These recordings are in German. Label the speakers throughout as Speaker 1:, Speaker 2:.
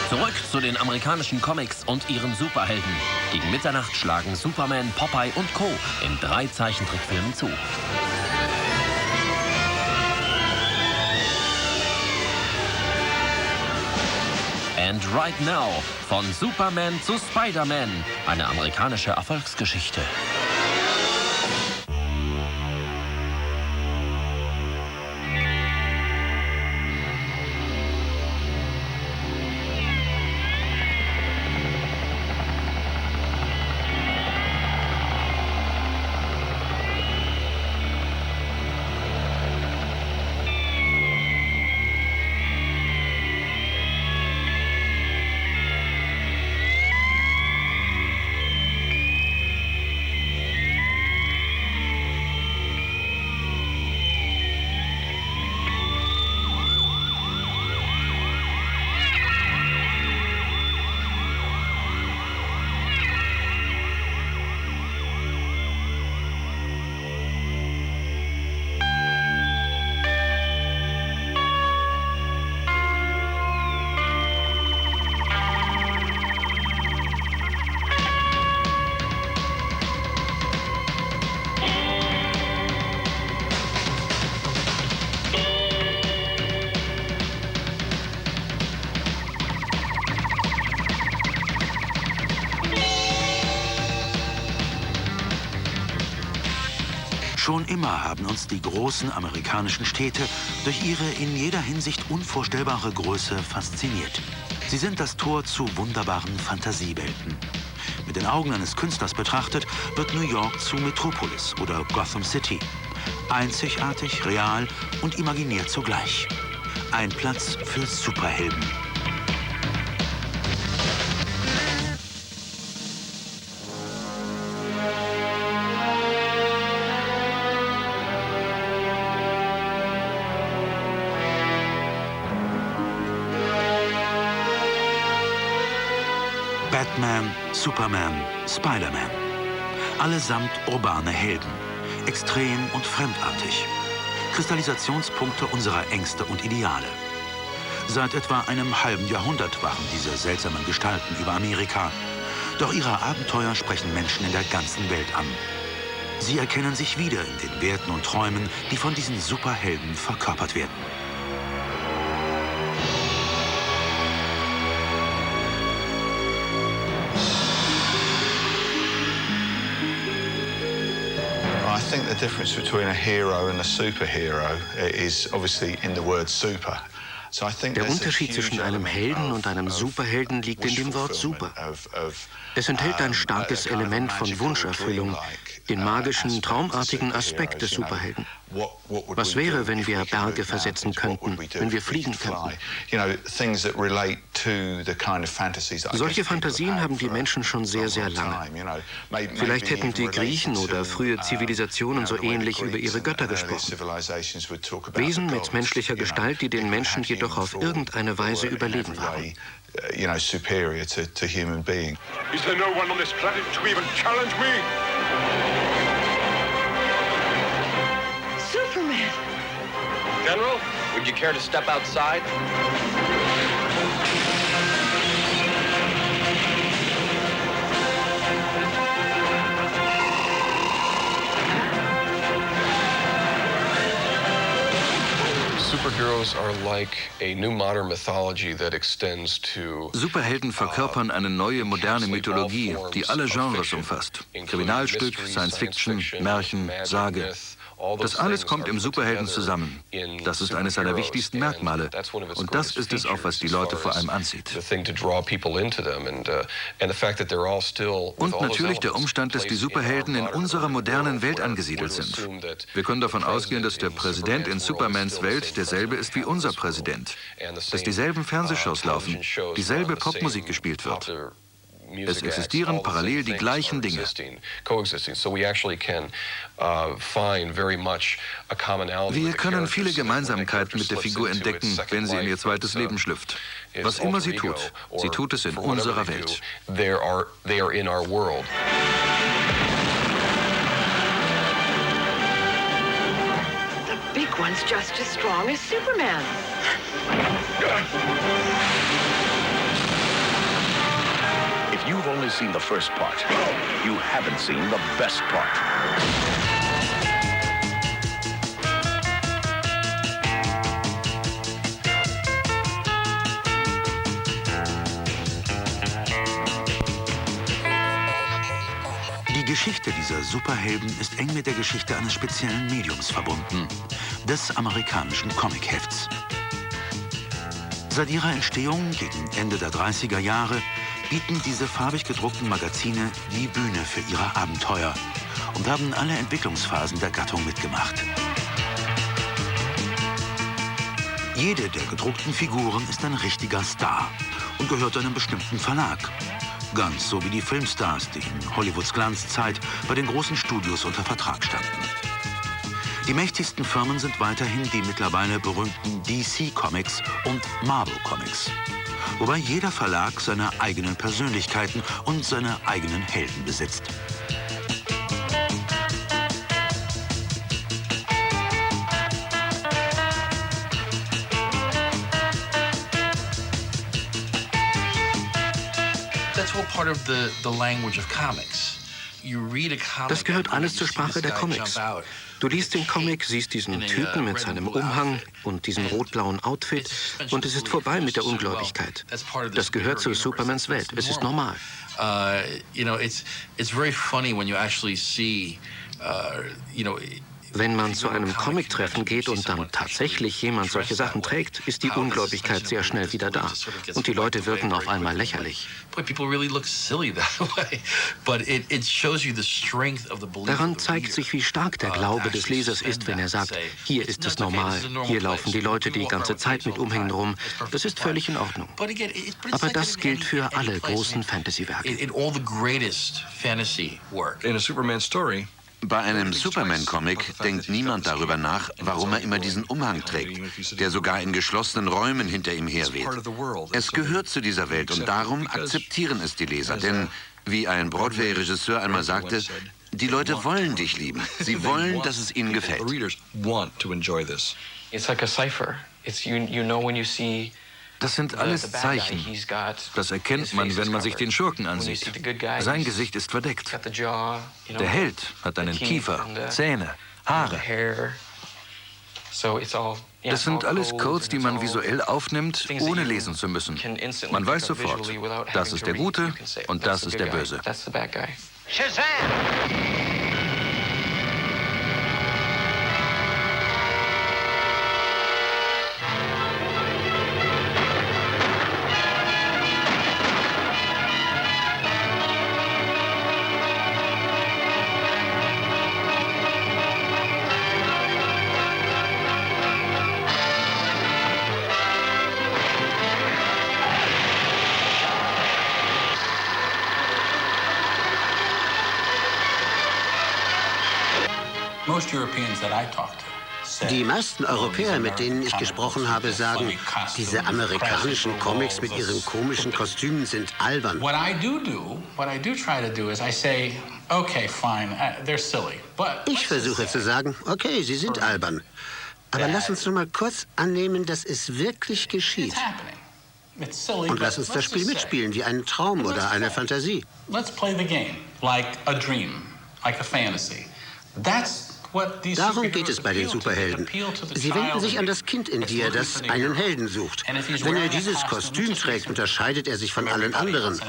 Speaker 1: Zurück zu den amerikanischen Comics und ihren Superhelden. Gegen Mitternacht schlagen Superman, Popeye und Co. in 3 Zeichentrickfilmen zu. And Right Now, von Superman zu Spider-Man, eine amerikanische Erfolgsgeschichte.
Speaker 2: Schon immer haben uns die großen amerikanischen Städte durch ihre in jeder Hinsicht unvorstellbare Größe fasziniert. Sie sind das Tor zu wunderbaren Fantasiewelten. Mit den Augen eines Künstlers betrachtet, wird New York zu Metropolis oder Gotham City. Einzigartig, real und imaginiert zugleich. Ein Platz für Superhelden. Batman, Superman, Spider-Man. Allesamt urbane Helden. Extrem und fremdartig. Kristallisationspunkte unserer Ängste und Ideale. Seit etwa einem halben Jahrhundert waren diese seltsamen Gestalten über Amerika. Doch ihre Abenteuer sprechen Menschen in der ganzen Welt an. Sie erkennen sich wieder in den Werten und Träumen, die von diesen Superhelden verkörpert werden.
Speaker 3: I think the difference between a hero and a superhero is obviously in the word super.
Speaker 4: Der Unterschied zwischen einem Helden und einem Superhelden liegt in dem Wort super. Es enthält ein starkes Element von Wunscherfüllung, den magischen, traumartigen Aspekt des Superhelden. Was wäre, wenn wir Berge versetzen könnten, wenn wir fliegen könnten? Solche Fantasien haben die Menschen schon sehr, sehr lange. Vielleicht hätten die Griechen oder frühe Zivilisationen so ähnlich über ihre Götter gesprochen. Wesen mit menschlicher Gestalt, die den Menschen jedoch auf irgendeine Weise überlegen waren.
Speaker 3: Superior to human being.
Speaker 5: Is there no one on this planet to even challenge me?
Speaker 6: Superman!
Speaker 1: General, would you care to step outside?
Speaker 7: Superhelden verkörpern eine neue, moderne Mythologie, die alle Genres umfasst. Kriminalstück, Science-Fiction, Märchen, Sage. Das alles kommt im Superhelden zusammen. Das ist eines seiner wichtigsten Merkmale. Und das ist es auch, was die Leute vor allem anzieht. Und natürlich der Umstand, dass die Superhelden in unserer modernen Welt angesiedelt sind. Wir können davon ausgehen, dass der Präsident in Supermans Welt derselbe ist wie unser Präsident. Dass dieselben Fernsehshows laufen, dieselbe Popmusik gespielt wird. Es existieren parallel die gleichen Dinge. Wir können viele Gemeinsamkeiten mit der Figur entdecken, wenn sie in ihr zweites Leben schlüpft. Was immer sie tut es in unserer Welt.
Speaker 6: The big one's just as strong as Superman.
Speaker 8: seen the first part. You haven't seen the best part.
Speaker 2: Die Geschichte dieser Superhelden ist eng mit der Geschichte eines speziellen Mediums verbunden, des amerikanischen Comichefts. Seit ihrer Entstehung gegen Ende der 30er Jahre bieten diese farbig gedruckten Magazine die Bühne für ihre Abenteuer und haben alle Entwicklungsphasen der Gattung mitgemacht. Jede der gedruckten Figuren ist ein richtiger Star und gehört einem bestimmten Verlag. Ganz so wie die Filmstars, die in Hollywoods Glanzzeit bei den großen Studios unter Vertrag standen. Die mächtigsten Firmen sind weiterhin die mittlerweile berühmten DC Comics und Marvel Comics. Wobei jeder Verlag seine eigenen Persönlichkeiten und seine eigenen Helden besitzt.
Speaker 4: Das gehört alles zur Sprache der Comics. Du liest den Comic, siehst diesen Typen mit seinem Umhang und diesem rot-blauen Outfit und es ist vorbei mit der Ungläubigkeit. Das gehört zu Supermans Welt. Es ist normal. Wenn man zu einem Comic-Treffen geht und dann tatsächlich jemand solche Sachen trägt, ist die Ungläubigkeit sehr schnell wieder da. Und die Leute wirken auf einmal lächerlich. Daran zeigt sich, wie stark der Glaube des Lesers ist, wenn er sagt, hier ist es normal, hier laufen die Leute die ganze Zeit mit Umhängen rum. Das ist völlig in Ordnung. Aber das gilt für alle großen Fantasy-Werke.
Speaker 9: Bei einem Superman-Comic denkt niemand darüber nach, warum er immer diesen Umhang trägt, der sogar in geschlossenen Räumen hinter ihm herweht. Es gehört zu dieser Welt und darum akzeptieren es die Leser. Denn, wie ein Broadway-Regisseur einmal sagte, die Leute wollen dich lieben. Sie wollen, dass es ihnen gefällt.
Speaker 7: Das sind alles Zeichen. Das erkennt man, wenn man sich den Schurken ansieht. Sein Gesicht ist verdeckt. Der Held hat einen Kiefer, Zähne, Haare. Das sind alles Codes, die man visuell aufnimmt, ohne lesen zu müssen. Man weiß sofort, das ist der Gute und das ist der Böse.
Speaker 10: Shazam!
Speaker 11: Die meisten Europäer, mit denen ich gesprochen habe, sagen, diese amerikanischen Comics mit ihren komischen Kostümen sind albern. Ich versuche zu sagen, okay, sie sind albern. Aber lass uns nur mal kurz annehmen, dass es wirklich geschieht. Und lass uns das Spiel mitspielen, wie einen Traum oder eine Fantasie. Darum geht es bei den Superhelden. Sie wenden sich an das Kind in dir, das einen Helden sucht. Wenn er dieses Kostüm trägt, unterscheidet er sich von allen anderen.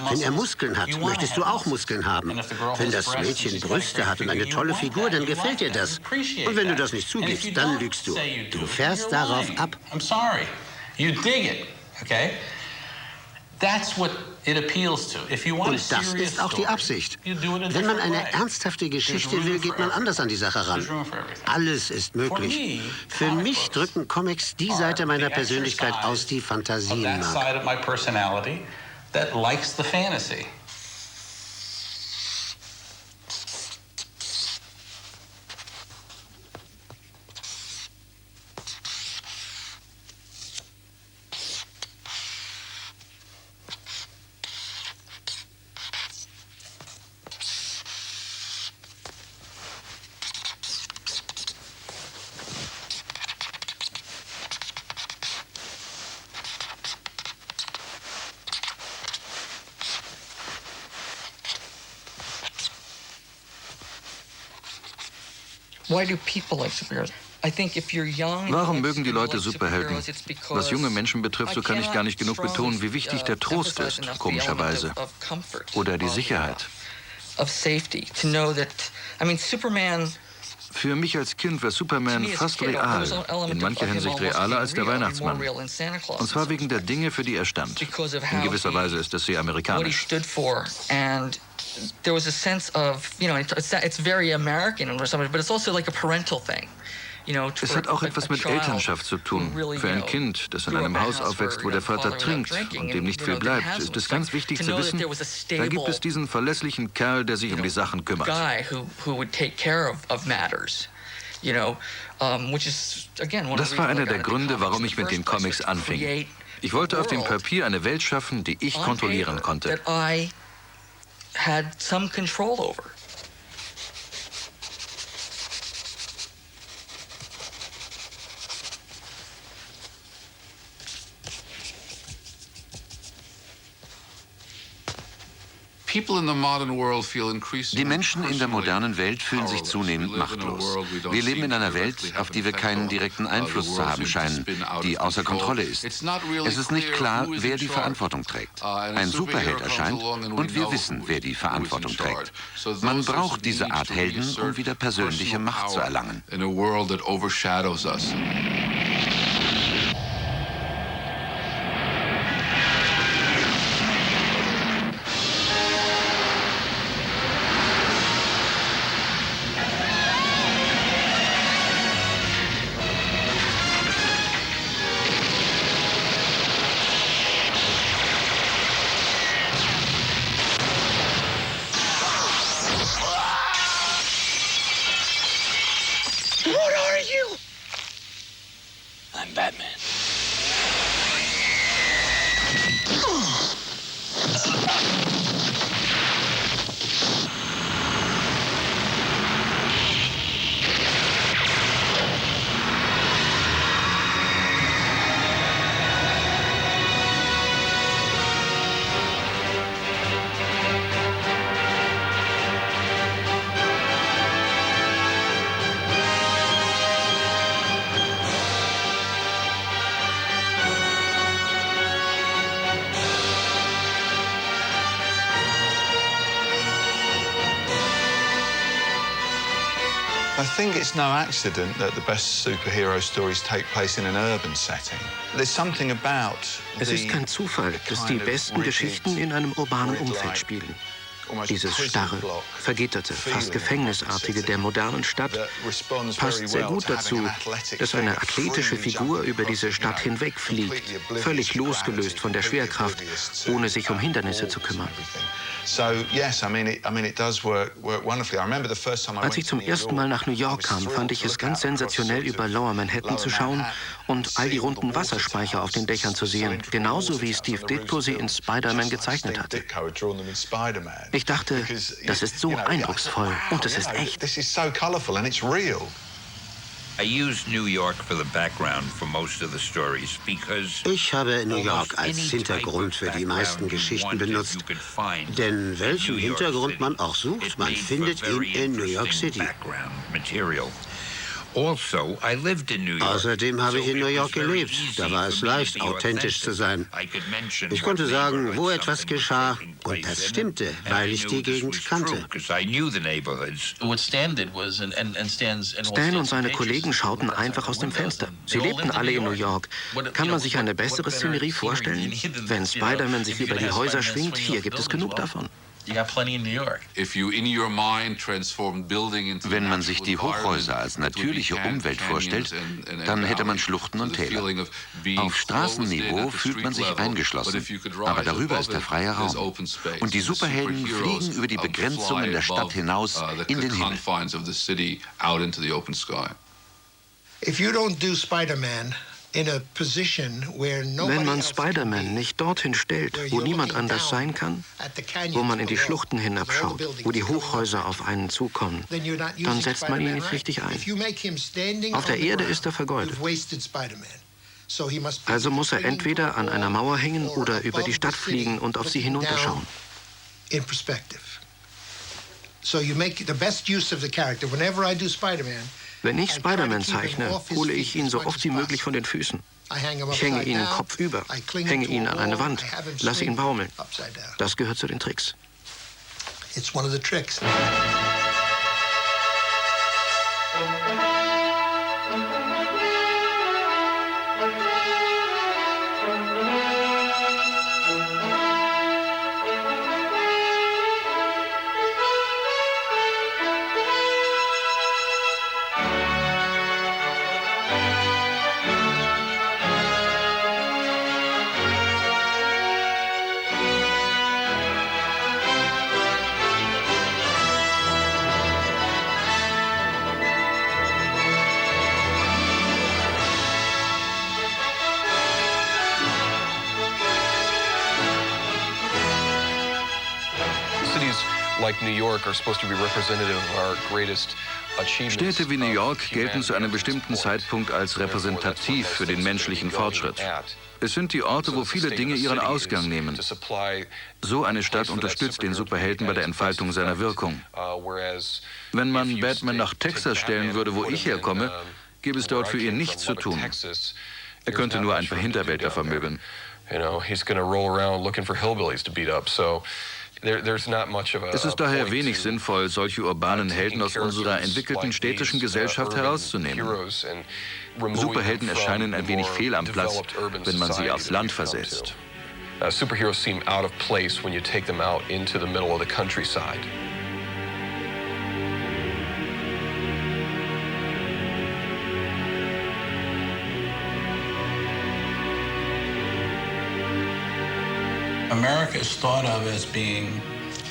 Speaker 11: Wenn er Muskeln hat, möchtest du auch Muskeln haben. Wenn das Mädchen Brüste hat und eine tolle Figur, dann gefällt dir das. Und wenn du das nicht zugibst, dann lügst du. Du fährst darauf ab. Und das ist auch die Absicht. Wenn man eine ernsthafte Geschichte will, geht man anders an die Sache ran. Alles ist möglich. Für mich drücken Comics die Seite meiner Persönlichkeit aus, die Fantasien mag.
Speaker 7: Warum mögen die Leute Superhelden? Was junge Menschen betrifft, so kann ich gar nicht genug betonen, wie wichtig der Trost ist, komischerweise. Oder die Sicherheit. Für mich als Kind war Superman fast real, in mancher Hinsicht realer als der Weihnachtsmann. Und zwar wegen der Dinge, für die er stand. In gewisser Weise ist das sehr amerikanisch.
Speaker 10: There was a sense of, it's very American or something, but it's also like a parental thing.
Speaker 7: Es hat auch etwas mit Elternschaft zu tun. Für ein Kind, das in einem Haus aufwächst, wo der Vater trinkt und dem nicht viel bleibt, ist es ganz wichtig zu wissen, da gibt es diesen verlässlichen Kerl, der sich um die Sachen kümmert. Das war einer der Gründe, warum ich mit den Comics anfing. Ich wollte auf dem Papier eine Welt schaffen, die ich kontrollieren konnte.
Speaker 10: Had some control over.
Speaker 9: Die Menschen in der modernen Welt fühlen sich zunehmend machtlos. Wir leben in einer Welt, auf die wir keinen direkten Einfluss zu haben scheinen, die außer Kontrolle ist. Es ist nicht klar, wer die Verantwortung trägt. Ein Superheld erscheint und wir wissen, wer die Verantwortung trägt. Man braucht diese Art Helden, um wieder persönliche Macht zu erlangen.
Speaker 3: I think it's no accident that the best superhero stories take place in an urban setting. There's something about
Speaker 4: Es ist kein Zufall, dass die besten Geschichten in einem urbanen Umfeld spielen. Dieses starre, vergitterte, fast gefängnisartige der modernen Stadt passt sehr gut dazu, dass eine athletische Figur über diese Stadt hinwegfliegt, völlig losgelöst von der Schwerkraft, ohne sich um Hindernisse zu kümmern. Als ich zum ersten Mal nach New York kam, fand ich es ganz sensationell, über Lower Manhattan zu schauen und all die runden Wasserspeicher auf den Dächern zu sehen, genauso wie Steve Ditko sie in Spider-Man gezeichnet hatte. Ich dachte, das ist so eindrucksvoll und es ist echt.
Speaker 11: Ich habe New York als Hintergrund für die meisten Geschichten benutzt, denn welchen Hintergrund man auch sucht, man findet ihn in New York City. Außerdem habe ich in New York gelebt. Da war es leicht, authentisch zu sein. Ich konnte sagen, wo etwas geschah, und das stimmte, weil ich die Gegend kannte.
Speaker 4: Stan und seine Kollegen schauten einfach aus dem Fenster. Sie lebten alle in New York. Kann man sich eine bessere Szenerie vorstellen? Wenn Spider-Man sich über die Häuser schwingt, hier gibt es genug davon.
Speaker 9: Wenn man sich die Hochhäuser als natürliche Umwelt vorstellt, dann hätte man Schluchten und Täler. Auf Straßenniveau fühlt man sich eingeschlossen, aber darüber ist der freie Raum. Und die Superhelden fliegen über die Begrenzungen der Stadt hinaus in den Himmel.
Speaker 4: Wenn man Spider-Man nicht dorthin stellt, wo niemand anders sein kann, wo man in die Schluchten hinabschaut, wo die Hochhäuser auf einen zukommen, dann setzt man ihn nicht richtig ein. Auf der Erde ist er vergeudet. Also muss er entweder an einer Mauer hängen oder über die Stadt fliegen und auf sie hinunterschauen.
Speaker 12: So you make the best use of the character. Whenever I do Spider-Man,
Speaker 4: Wenn ich Spider-Man zeichne, hole ich ihn so oft wie möglich von den Füßen. Ich hänge ihn kopfüber, hänge ihn an eine Wand, lasse ihn baumeln. Das gehört zu den Tricks.
Speaker 12: It's one of the tricks.
Speaker 7: Städte wie New York gelten zu einem bestimmten Zeitpunkt als repräsentativ für den menschlichen Fortschritt. Es sind die Orte, wo viele Dinge ihren Ausgang nehmen. So eine Stadt unterstützt den Superhelden bei der Entfaltung seiner Wirkung. Wenn man Batman nach Texas stellen würde, wo ich herkomme, gäbe es dort für ihn nichts zu tun. Er könnte nur ein paar Hinterwäldler vermöbeln. Es ist daher wenig sinnvoll, solche urbanen Helden aus unserer entwickelten städtischen Gesellschaft herauszunehmen. Superhelden erscheinen ein wenig fehl am Platz, wenn man sie aufs Land versetzt.
Speaker 13: Superheroes seem out of place when you take them out into the middle of the countryside.
Speaker 12: America is thought of as being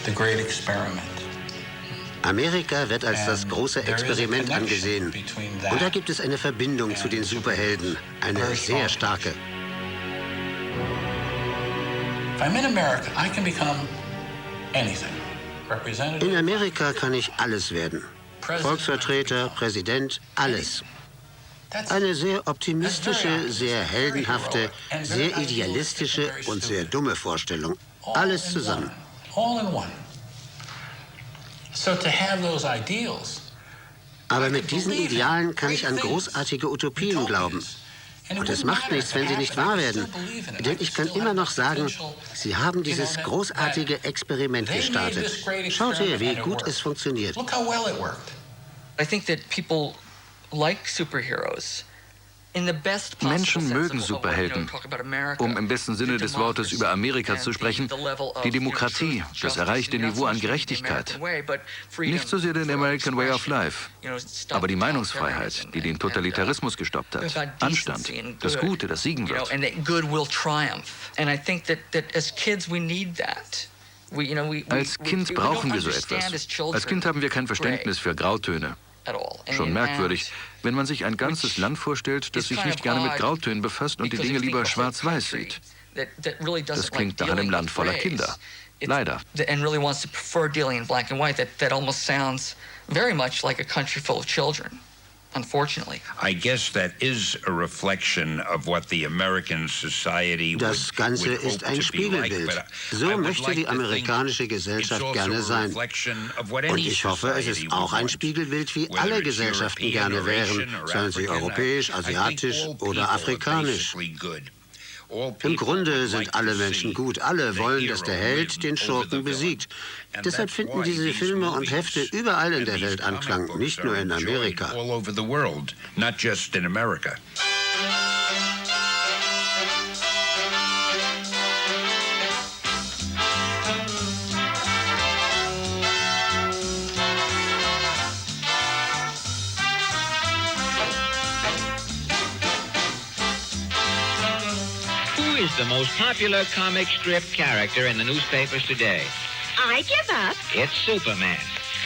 Speaker 12: the great experiment.
Speaker 11: Amerika wird als das große Experiment angesehen. Und da gibt es eine Verbindung zu den Superhelden, eine sehr starke. In Amerika kann ich alles werden. Volksvertreter, Präsident, alles. Eine sehr optimistische, sehr heldenhafte, sehr idealistische und sehr dumme Vorstellung. Alles zusammen. Aber mit diesen Idealen kann ich an großartige Utopien glauben. Und es macht nichts, wenn sie nicht wahr werden. Denn ich kann immer noch sagen, sie haben dieses großartige Experiment gestartet. Schaut her, wie gut es funktioniert.
Speaker 10: I think that people like superheroes.
Speaker 7: Menschen mögen Superhelden. Um im besten Sinne des Wortes über Amerika zu sprechen, die Demokratie, das erreichte Niveau an Gerechtigkeit. Nicht so sehr den American Way of Life, aber die Meinungsfreiheit, die den Totalitarismus gestoppt hat. Anstand, das Gute, das siegen wird. Als Kind brauchen wir so etwas. Als Kind haben wir kein Verständnis für Grautöne. Schon merkwürdig, wenn man sich ein ganzes Land vorstellt, das sich nicht gerne mit Grautönen befasst und die Dinge lieber schwarz-weiß sieht. Das klingt nach einem Land voller Kinder. Leider.
Speaker 11: Das Ganze ist ein Spiegelbild. So möchte die amerikanische Gesellschaft gerne sein. Und ich hoffe, es ist auch ein Spiegelbild, wie alle Gesellschaften gerne wären, seien sie europäisch, asiatisch oder afrikanisch. Im Grunde sind alle Menschen gut. Alle wollen, dass der Held den Schurken besiegt. Deshalb finden diese Filme und Hefte überall in der Welt Anklang, nicht nur in Amerika.
Speaker 14: Is the most popular comic strip character in the newspapers today?
Speaker 15: I give up.
Speaker 14: It's Superman.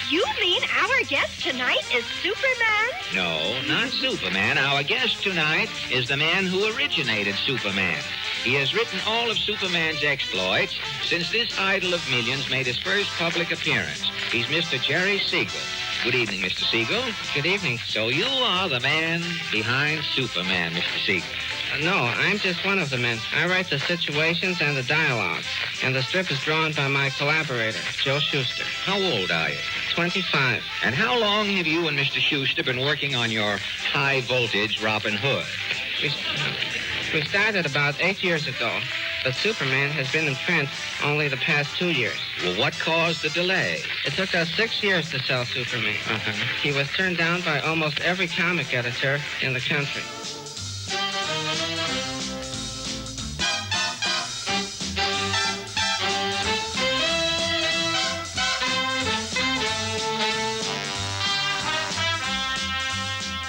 Speaker 15: You mean our guest tonight is Superman?
Speaker 14: No, not Superman. Our guest tonight is the man who originated Superman. He has written all of Superman's exploits since this idol of millions made his first public appearance. He's Mr. Jerry Siegel. Good evening, Mr. Siegel. Good evening. So you are the man behind Superman, Mr. Siegel.
Speaker 16: No, I'm just one of the men. I write the situations and the dialogue. And the strip is drawn by my collaborator, Joe Shuster.
Speaker 14: How old are you?
Speaker 16: 25.
Speaker 14: And how long have you and Mr. Shuster been working on your high-voltage Robin Hood?
Speaker 16: We started about 8 years ago, but Superman has been in print only the past 2 years.
Speaker 14: Well, what caused the delay?
Speaker 16: It took us 6 years to sell Superman. He was turned down by almost every comic editor in the country.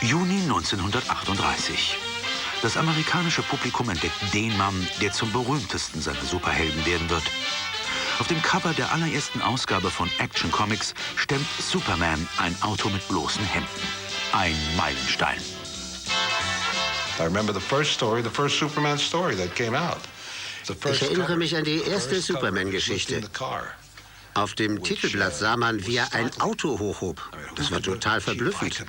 Speaker 2: Juni 1938. Das amerikanische Publikum entdeckt den Mann, der zum berühmtesten seiner Superhelden werden wird. Auf dem Cover der allerersten Ausgabe von Action Comics stemmt Superman ein Auto mit bloßen Händen. Ein Meilenstein.
Speaker 3: I remember the first Superman story that came out.
Speaker 11: Ich erinnere mich an die erste Superman-Geschichte. Auf dem Titelblatt sah man, wie er ein Auto hochhob. Das war total verblüffend.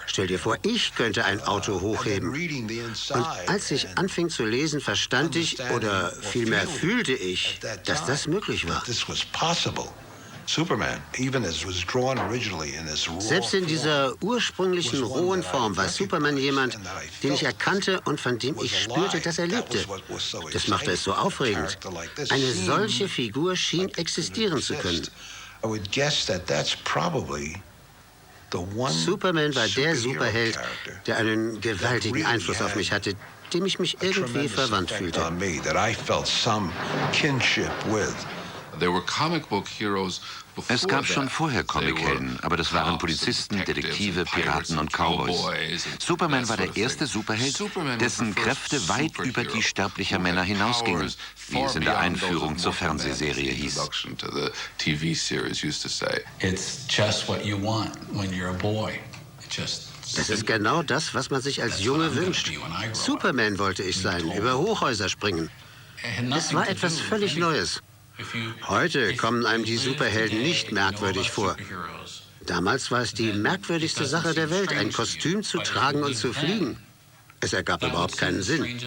Speaker 11: Stell dir vor, ich könnte ein Auto hochheben. Und als ich anfing zu lesen, verstand ich, oder vielmehr fühlte ich, dass das möglich war. Selbst in dieser ursprünglichen rohen Form war Superman jemand, den ich erkannte und von dem ich spürte, dass er lebte. Das machte es so aufregend. Eine solche Figur schien existieren zu können. Superman war der Superheld, der einen gewaltigen Einfluss auf mich hatte, dem ich mich irgendwie verwandt fühlte.
Speaker 9: Es gab schon vorher Comichelden, aber das waren Polizisten, Detektive, Piraten und Cowboys. Superman war der erste Superheld, dessen Kräfte weit über die sterblicher Männer hinausgingen, wie es in der Einführung zur Fernsehserie hieß.
Speaker 11: Das ist genau das, was man sich als Junge wünscht. Superman wollte ich sein, über Hochhäuser springen. Es war etwas völlig Neues. Heute kommen einem die Superhelden nicht merkwürdig vor. Damals war es die merkwürdigste Sache der Welt, ein Kostüm zu tragen und zu fliegen. Es ergab überhaupt keinen Sinn.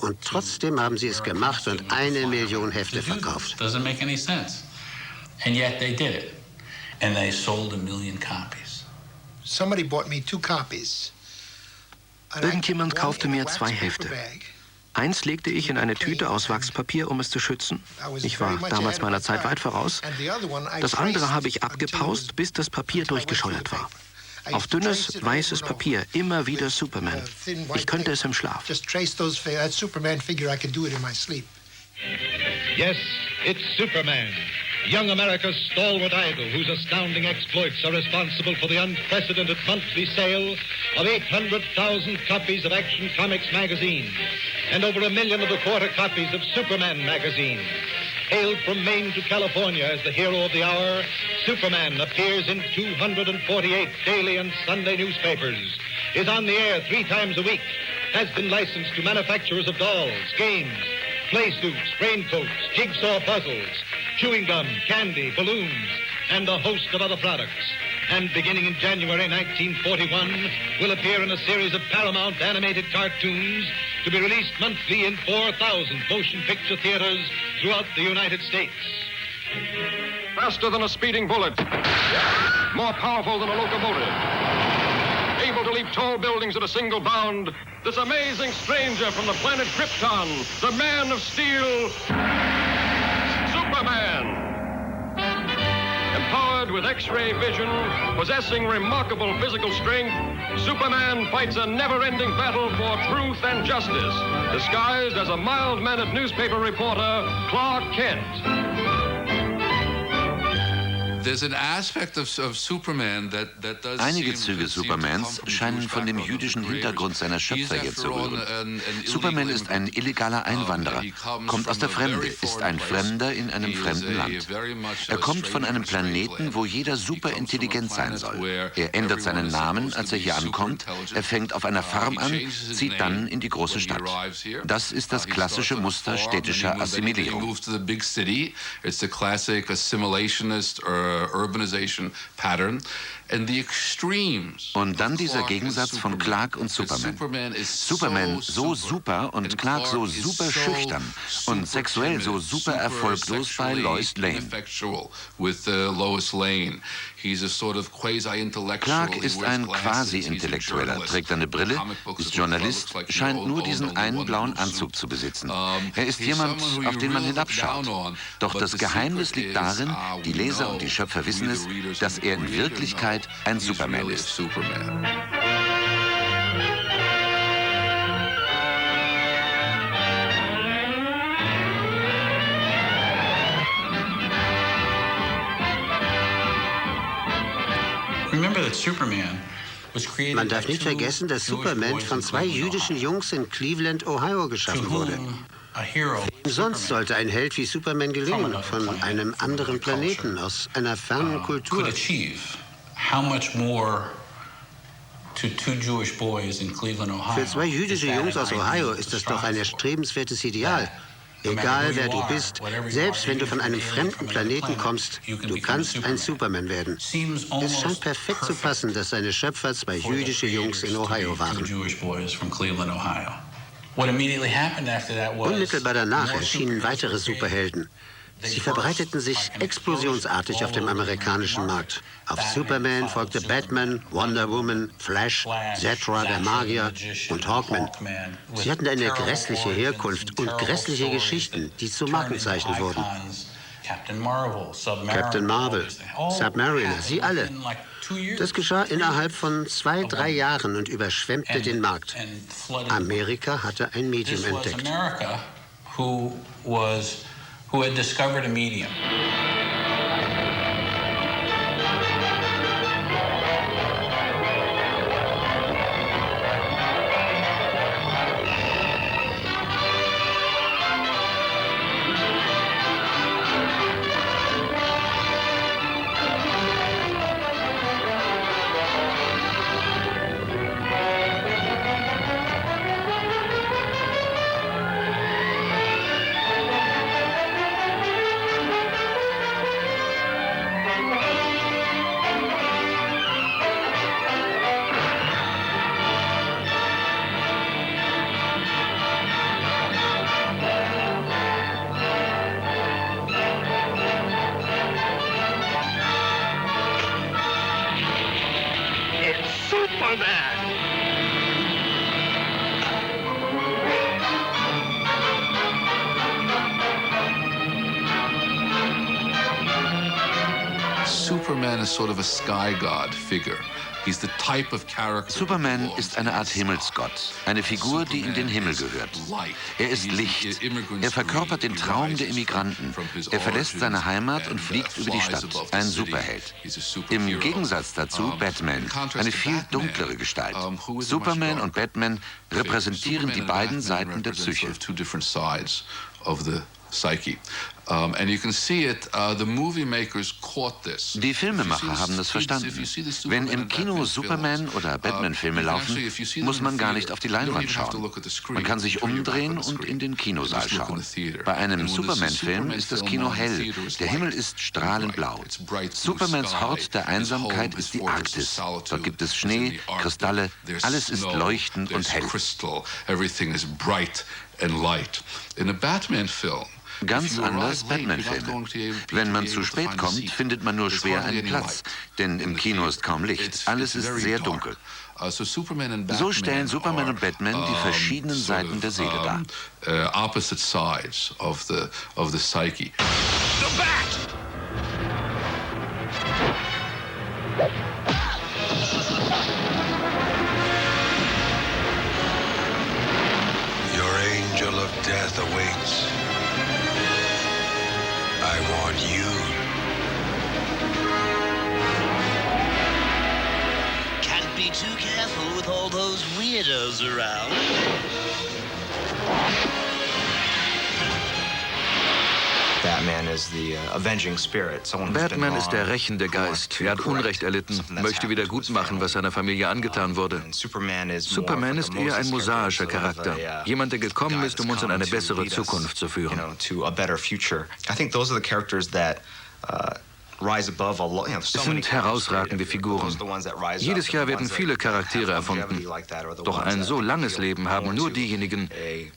Speaker 11: Und trotzdem haben sie es gemacht und 1 Million Hefte verkauft.
Speaker 4: Irgendjemand kaufte mir 2 Hefte. Eins legte ich in eine Tüte aus Wachspapier, um es zu schützen. Ich war damals meiner Zeit weit voraus. Das andere habe ich abgepaust, bis das Papier durchgescheuert war. Auf dünnes, weißes Papier, immer wieder Superman. Ich könnte es im Schlaf.
Speaker 17: Yes, it's Superman. Young America's stalwart idol, whose astounding exploits are responsible for the unprecedented monthly sale of 800,000 copies of Action Comics magazine and over 1 million copies of Superman magazine. Hailed from Maine to California as the hero of the hour, Superman appears in 248 daily and Sunday newspapers, is on the air 3 times a week, has been licensed to manufacturers of dolls, games, play suits, raincoats, jigsaw puzzles, chewing gum, candy, balloons, and a host of other products. And beginning in January 1941, will appear in a series of Paramount animated cartoons to be released monthly in 4,000 motion picture theaters throughout the United States.
Speaker 5: Faster than a speeding bullet, more powerful than a locomotive, able to leap tall buildings at a single bound, this amazing stranger from the planet Krypton, the Man of Steel, Superman. Empowered with X-ray vision, possessing remarkable physical strength, Superman fights a never-ending battle for truth and justice, disguised as a mild-mannered newspaper reporter, Clark Kent.
Speaker 9: Einige Züge Supermans scheinen von dem jüdischen Hintergrund seiner Schöpfer herzurühren. Superman ist ein illegaler Einwanderer, kommt aus der Fremde, ist ein Fremder in einem fremden Land. Er kommt von einem Planeten, wo jeder superintelligent sein soll. Er ändert seinen Namen, als er hier ankommt, er fängt auf einer Farm an, zieht dann in die große Stadt. Das ist das klassische Muster städtischer Assimilierung.
Speaker 18: urbanization pattern.
Speaker 9: Und dann dieser Gegensatz von Clark und Superman. Superman so super und Clark so super schüchtern und sexuell so super erfolglos bei Lois Lane. Clark ist ein Quasi-Intellektueller, trägt eine Brille, ist Journalist, scheint nur diesen einen blauen Anzug zu besitzen. Er ist jemand, auf den man hinabschaut. Doch das Geheimnis liegt darin, die Leser und die Schöpfer wissen es, dass er in Wirklichkeit ein Superman ist.
Speaker 11: Man darf nicht vergessen, dass Superman von 2 jüdischen Jungs in Cleveland, Ohio geschaffen wurde. Wem sonst sollte ein Held wie Superman gelingen, von einem anderen Planeten, aus einer fernen Kultur? Für 2 jüdische Jungs aus Ohio ist das doch ein erstrebenswertes Ideal. Egal wer du bist, selbst wenn du von einem fremden Planeten kommst, du kannst ein Superman werden. Es scheint perfekt zu passen, dass seine Schöpfer 2 jüdische Jungs in Ohio waren. Unmittelbar danach erschienen weitere Superhelden. Sie verbreiteten sich explosionsartig auf dem amerikanischen Markt. Auf Superman folgte Batman, Wonder Woman, Flash, Zetra, der Magier und Hawkman. Sie hatten eine grässliche Herkunft und grässliche Geschichten, die zu Markenzeichen wurden. Captain Marvel, Submariner, sie alle. Das geschah innerhalb von 2-3 Jahren und überschwemmte den Markt. Amerika hatte ein Medium entdeckt.
Speaker 12: Who had discovered a medium.
Speaker 18: Superman is sort of a sky god figure. He's the type of character.
Speaker 9: Superman ist eine Art Himmelsgott, eine Figur, die in den Himmel gehört. Er ist Licht. Er verkörpert den Traum der Immigranten. Er verlässt seine Heimat und fliegt über die Stadt. Ein Superheld. Im Gegensatz dazu Batman, eine viel dunklere Gestalt. Superman und Batman repräsentieren die beiden Seiten der Psyche. Die Filmemacher haben das verstanden. Wenn im Kino Superman- oder Batman-Filme laufen, muss man gar nicht auf die Leinwand schauen. Man kann sich umdrehen und in den Kinosaal schauen. Bei einem Superman-Film ist das Kino hell, der Himmel ist strahlend blau. Supermans Hort der Einsamkeit ist die Arktis. Dort gibt es Schnee, Kristalle, alles ist leuchtend und hell. Ganz anders Batman-Filme. Wenn man zu spät kommt, findet man nur schwer einen Platz, denn im Kino ist kaum Licht. Alles ist sehr dunkel. So stellen Superman und Batman die verschiedenen Seiten der Seele dar.
Speaker 18: Opposite sides of the psyche. The Bat!
Speaker 19: Your angel of death awaits. I want you.
Speaker 20: Can't be too careful with all those weirdos around.
Speaker 7: Batman ist der rächende Geist. Er hat Unrecht erlitten, möchte wieder gut machen, was seiner Familie angetan wurde. Superman ist eher ein mosaischer Charakter. Jemand, der gekommen ist, um uns in eine bessere Zukunft zu führen. Es sind herausragende Figuren. Jedes Jahr werden viele Charaktere erfunden. Doch ein so langes Leben haben nur diejenigen,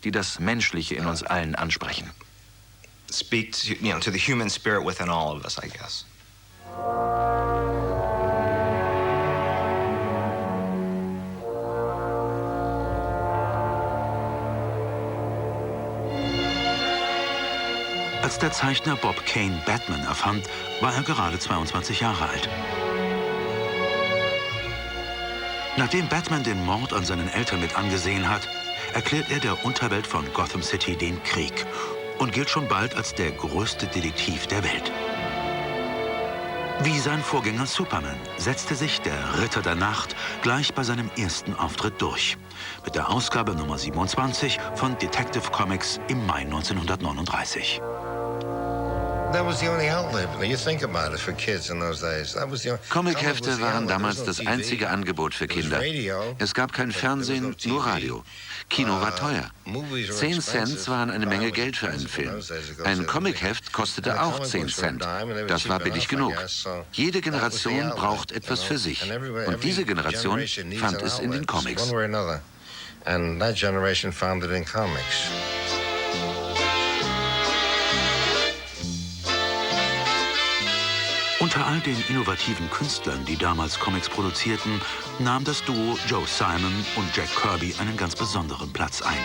Speaker 7: die das Menschliche in uns allen ansprechen.
Speaker 21: Speak to the human spirit within all of us, I guess.
Speaker 2: Als der Zeichner Bob Kane Batman erfand, war er gerade 22 Jahre alt. Nachdem Batman den Mord an seinen Eltern mit angesehen hat, erklärt er der Unterwelt von Gotham City den Krieg und gilt schon bald als der größte Detektiv der Welt. Wie sein Vorgänger Superman setzte sich der Ritter der Nacht gleich bei seinem ersten Auftritt durch. Mit der Ausgabe Nummer 27 von Detective Comics im Mai 1939.
Speaker 9: Comichefte waren damals das einzige Angebot für Kinder. Es gab kein Fernsehen, nur Radio. Kino war teuer. 10 Cent waren eine Menge Geld für einen Film. Ein Comicheft kostete auch 10 Cent. Das war billig genug. Jede Generation braucht etwas für sich. Und diese Generation fand es in den Comics.
Speaker 2: Unter all den innovativen Künstlern, die damals Comics produzierten, nahm das Duo Joe Simon und Jack Kirby einen ganz besonderen Platz ein.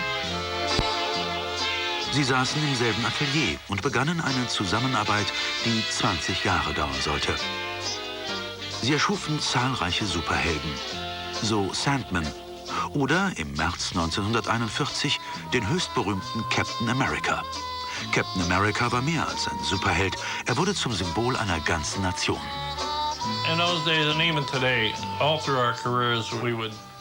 Speaker 2: Sie saßen im selben Atelier und begannen eine Zusammenarbeit, die 20 Jahre dauern sollte. Sie erschufen zahlreiche Superhelden, so Sandman oder im März 1941 den höchstberühmten Captain America. Captain America war mehr als ein Superheld. Er wurde zum Symbol einer ganzen Nation.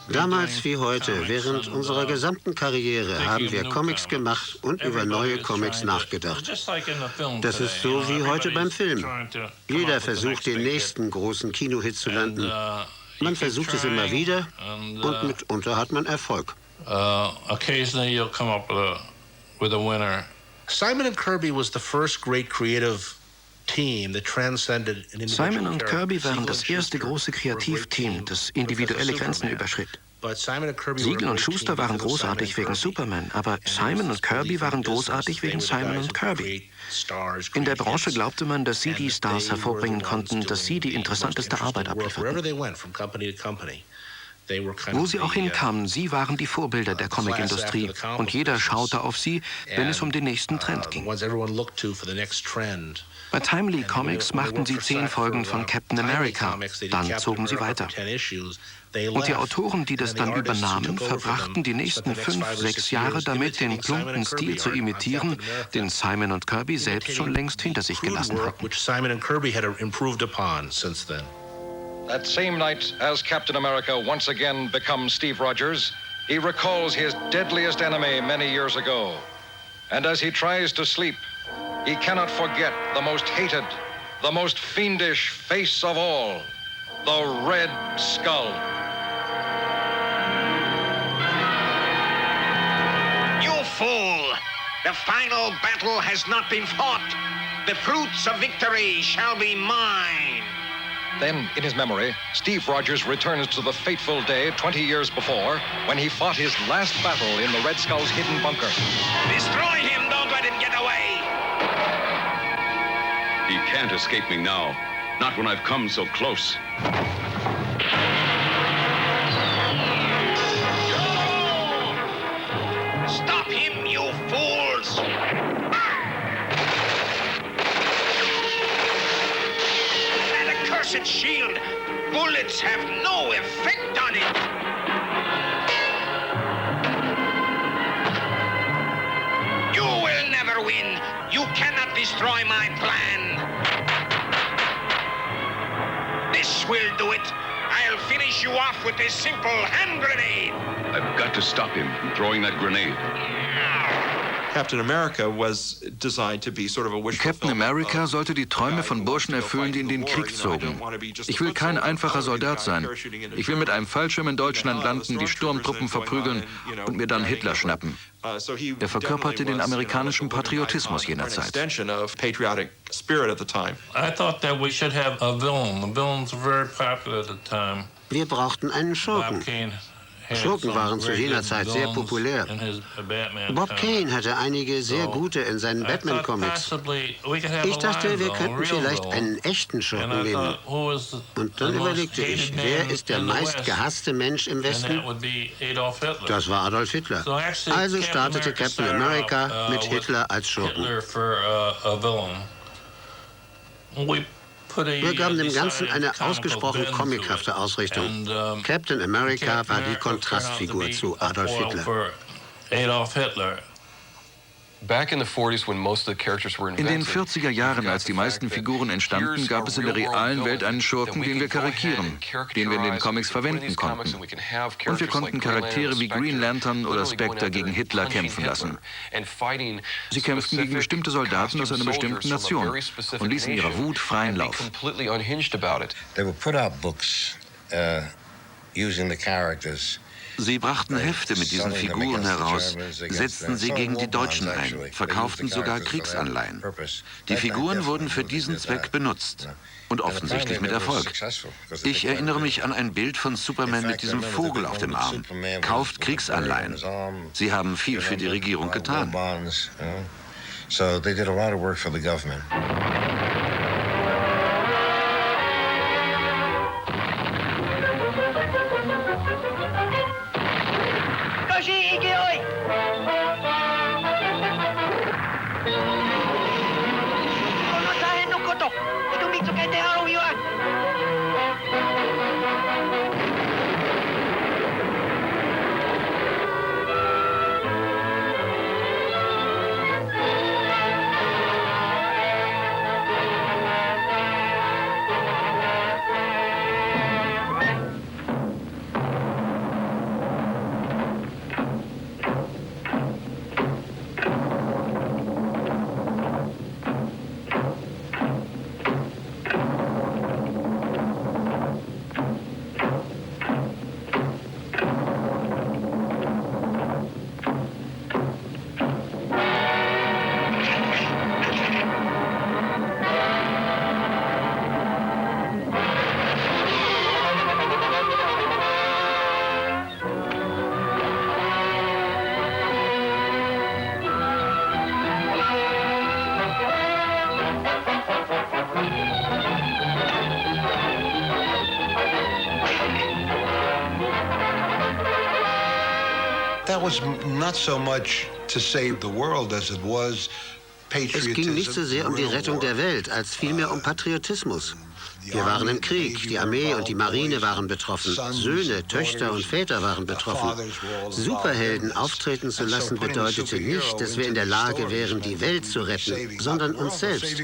Speaker 11: Damals wie heute, während unserer gesamten Karriere, haben wir Comics gemacht und über neue Comics nachgedacht. Das ist so wie heute beim Film. Jeder versucht, den nächsten großen Kinohit zu landen. Man versucht es immer wieder und mitunter hat man Erfolg.
Speaker 12: Occasionally you'll come up with a winner. Simon und Kirby
Speaker 4: waren das erste große Kreativteam, das individuelle Grenzen überschritt. Siegel und Schuster waren großartig wegen Superman, aber Simon und Kirby waren großartig wegen Simon und Kirby. In der Branche glaubte man, dass sie die Stars hervorbringen konnten, dass sie die interessanteste Arbeit ablieferten. Wo sie auch hinkamen, sie waren die Vorbilder der Comicindustrie und jeder schaute auf sie, wenn es um den nächsten Trend ging. Bei Timely Comics machten sie 10 Folgen von Captain America, dann zogen sie weiter. Und die Autoren, die das dann übernahmen, verbrachten die nächsten 5, 6 Jahre damit, den plumpen Stil zu imitieren, den Simon und Kirby selbst schon längst hinter sich gelassen hatten.
Speaker 5: That same night, as Captain America once again becomes Steve Rogers, he recalls his deadliest enemy many years ago. And as he tries to sleep, he cannot forget the most hated, the most fiendish face of all, the Red Skull.
Speaker 14: You fool! The final battle has not been fought. The fruits of victory shall be mine.
Speaker 5: Then, in his memory, Steve Rogers returns to the fateful day 20 years before when he fought his last battle in the Red Skull's hidden bunker.
Speaker 14: Destroy him! Don't let him get away!
Speaker 8: He can't escape me now. Not when I've come so close.
Speaker 14: Stop him, you fools! Cursed shield! Bullets have no effect on it! You will never win! You cannot destroy my plan! This will do it! I'll finish you off with this simple hand grenade!
Speaker 8: I've got to stop him from throwing that grenade.
Speaker 7: Captain America sollte die Träume von Burschen erfüllen, die in den Krieg zogen. Ich will kein einfacher Soldat sein. Ich will mit einem Fallschirm in Deutschland landen, die Sturmtruppen verprügeln und mir dann Hitler schnappen. Er verkörperte den amerikanischen Patriotismus jener Zeit.
Speaker 12: I thought that we should have a villain. The villains were very popular at the time.
Speaker 11: Wir brauchten einen Schurken. Schurken waren zu jener Zeit sehr populär. Bob Kane hatte einige sehr gute in seinen Batman-Comics. Ich dachte, wir könnten vielleicht einen echten Schurken nehmen. Und dann überlegte ich, wer ist der meistgehasste Mensch im Westen? Das war Adolf Hitler. Also startete Captain America mit Hitler als Schurken. Wir gaben dem Ganzen eine ausgesprochen comichafte Ausrichtung. Captain America war die Kontrastfigur zu Adolf Hitler.
Speaker 13: In
Speaker 7: den 40er Jahren, als die meisten Figuren entstanden, gab es in der realen Welt einen Schurken, den wir karikieren, den wir in den Comics verwenden konnten. Und wir konnten Charaktere wie Green Lantern oder Spectre gegen Hitler kämpfen lassen. Sie kämpften gegen bestimmte Soldaten aus einer bestimmten Nation und ließen ihrer Wut freien Lauf.
Speaker 19: They would put out books using the characters.
Speaker 9: Sie brachten Hefte mit diesen Figuren heraus, setzten sie gegen die Deutschen ein, verkauften sogar Kriegsanleihen. Die Figuren wurden für diesen Zweck benutzt und offensichtlich mit Erfolg. Ich erinnere mich an ein Bild von Superman mit diesem Vogel auf dem Arm. Kauft Kriegsanleihen. Sie haben viel für die Regierung getan.
Speaker 19: So they did a lot of work for the government.
Speaker 11: Es ging nicht so sehr um die Rettung der Welt, als vielmehr um Patriotismus. Wir waren im Krieg, die Armee und die Marine waren betroffen, Söhne, Töchter und Väter waren betroffen. Superhelden auftreten zu lassen bedeutete nicht, dass wir in der Lage wären, die Welt zu retten, sondern uns selbst.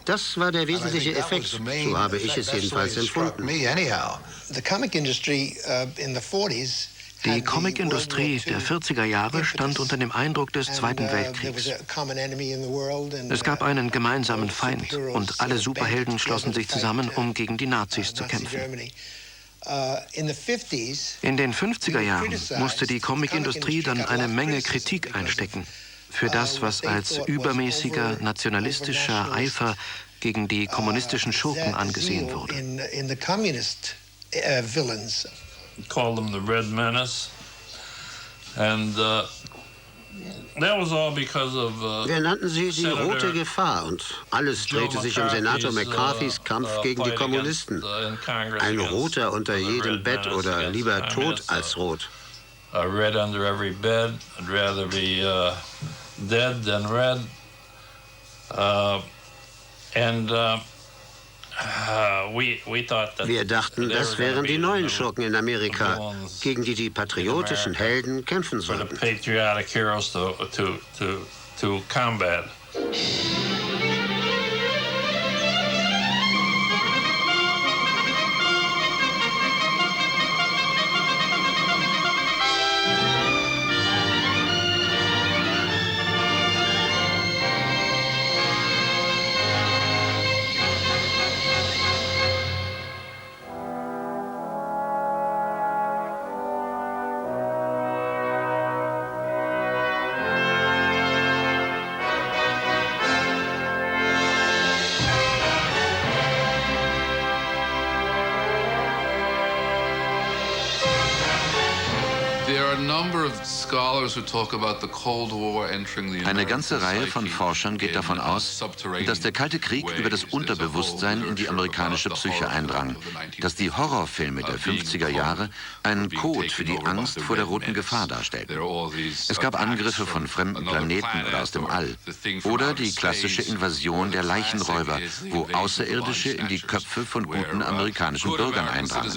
Speaker 11: Das war der wesentliche Effekt, so habe ich es jedenfalls empfunden.
Speaker 4: Die Comicindustrie der 40er Jahre stand unter dem Eindruck des Zweiten Weltkriegs. Es gab einen gemeinsamen Feind und alle Superhelden schlossen sich zusammen, um gegen die Nazis zu kämpfen. In den 50er Jahren musste die Comicindustrie dann eine Menge Kritik einstecken für das, was als übermäßiger nationalistischer Eifer gegen die kommunistischen Schurken angesehen wurde.
Speaker 12: Called them the Red Menace, and that was all because of.
Speaker 11: Wir nannten sie die rote Gefahr und alles drehte sich um Senator McCarthys Kampf gegen die Kommunisten. Ein Roter unter jedem Bett oder lieber tot als rot.
Speaker 12: Red under every bed. I'd rather be dead than red.
Speaker 11: Wir dachten, das wären die neuen Schurken in Amerika, gegen die die patriotischen Helden kämpfen sollten.
Speaker 9: Eine ganze Reihe von Forschern geht davon aus, dass der Kalte Krieg über das Unterbewusstsein in die amerikanische Psyche eindrang, dass die Horrorfilme der 50er Jahre einen Code für die Angst vor der roten Gefahr darstellten. Es gab Angriffe von fremden Planeten oder aus dem All oder die klassische Invasion der Leichenräuber, wo Außerirdische in die Köpfe von guten amerikanischen Bürgern eindrangen.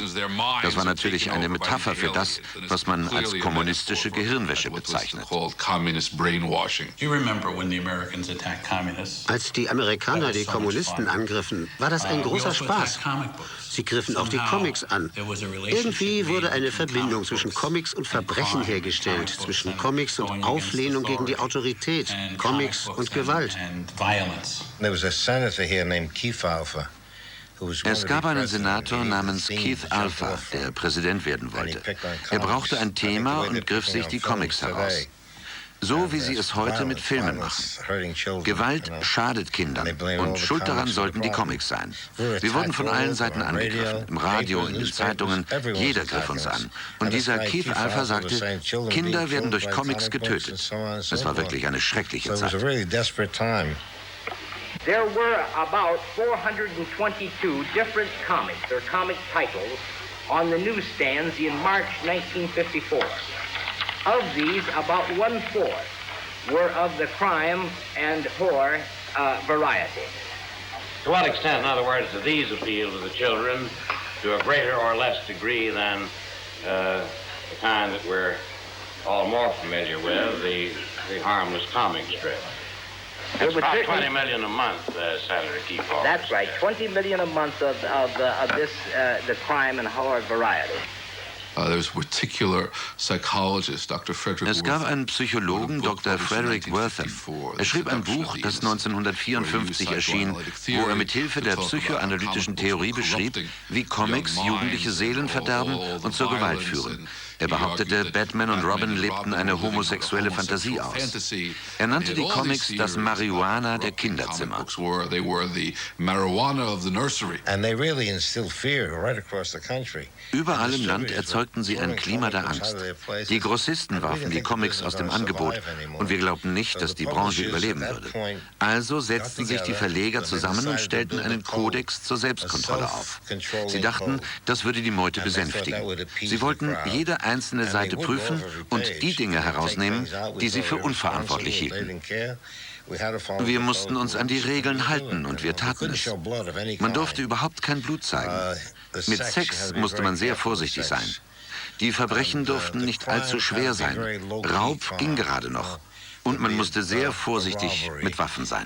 Speaker 9: Das war natürlich eine Metapher für das, was man als kommunistische Gehirnwäsche bezeichnet.
Speaker 11: Als die Amerikaner die Kommunisten angriffen, war das ein großer Spaß. Sie griffen auch die Comics an. Irgendwie wurde eine Verbindung zwischen Comics und Verbrechen hergestellt, zwischen Comics und Auflehnung gegen die Autorität, Comics und Gewalt.
Speaker 9: Es gab einen Senator namens Keith Alpha, der Präsident werden wollte. Er brauchte ein Thema und griff sich die Comics heraus. So wie sie es heute mit Filmen machen. Gewalt schadet Kindern und schuld daran sollten die Comics sein. Wir wurden von allen Seiten angegriffen, im Radio, in den Zeitungen, jeder griff uns an. Und dieser Keith Alpha sagte, Kinder werden durch Comics getötet. Es war wirklich eine schreckliche Zeit.
Speaker 1: There were about 422 different comics or comic titles on the newsstands in March 1954. Of these, about 1/4 were of the crime and horror variety.
Speaker 22: To what extent, in other words, do these appeal to the children to a greater or less degree than the kind that we're all more familiar with, the harmless comic strip? It's about 20 million a month, Senator Keefe.
Speaker 1: That's right, 20 million a month of this, the crime and horror variety.
Speaker 9: Es gab einen Psychologen, Dr. Frederick Wortham. Er schrieb ein Buch, das 1954 erschien, wo er mit Hilfe der psychoanalytischen Theorie beschrieb, wie Comics jugendliche Seelen verderben und zur Gewalt führen. Er behauptete, Batman und Robin lebten eine homosexuelle Fantasie aus. Er nannte die Comics das Marihuana der Kinderzimmer. Überall im Land erzeugten sie ein Klima der Angst. Die Grossisten warfen die Comics aus dem Angebot und wir glaubten nicht, dass die Branche überleben würde. Also setzten sich die Verleger zusammen und stellten einen Kodex zur Selbstkontrolle auf. Sie dachten, das würde die Meute besänftigen. Sie wollten jede einzelne Seite prüfen und die Dinge herausnehmen, die sie für unverantwortlich hielten. Wir mussten uns an die Regeln halten und wir taten es. Man durfte überhaupt kein Blut zeigen. Mit Sex musste man sehr vorsichtig sein. Die Verbrechen durften nicht allzu schwer sein. Raub ging gerade noch. Und man musste sehr vorsichtig mit Waffen sein.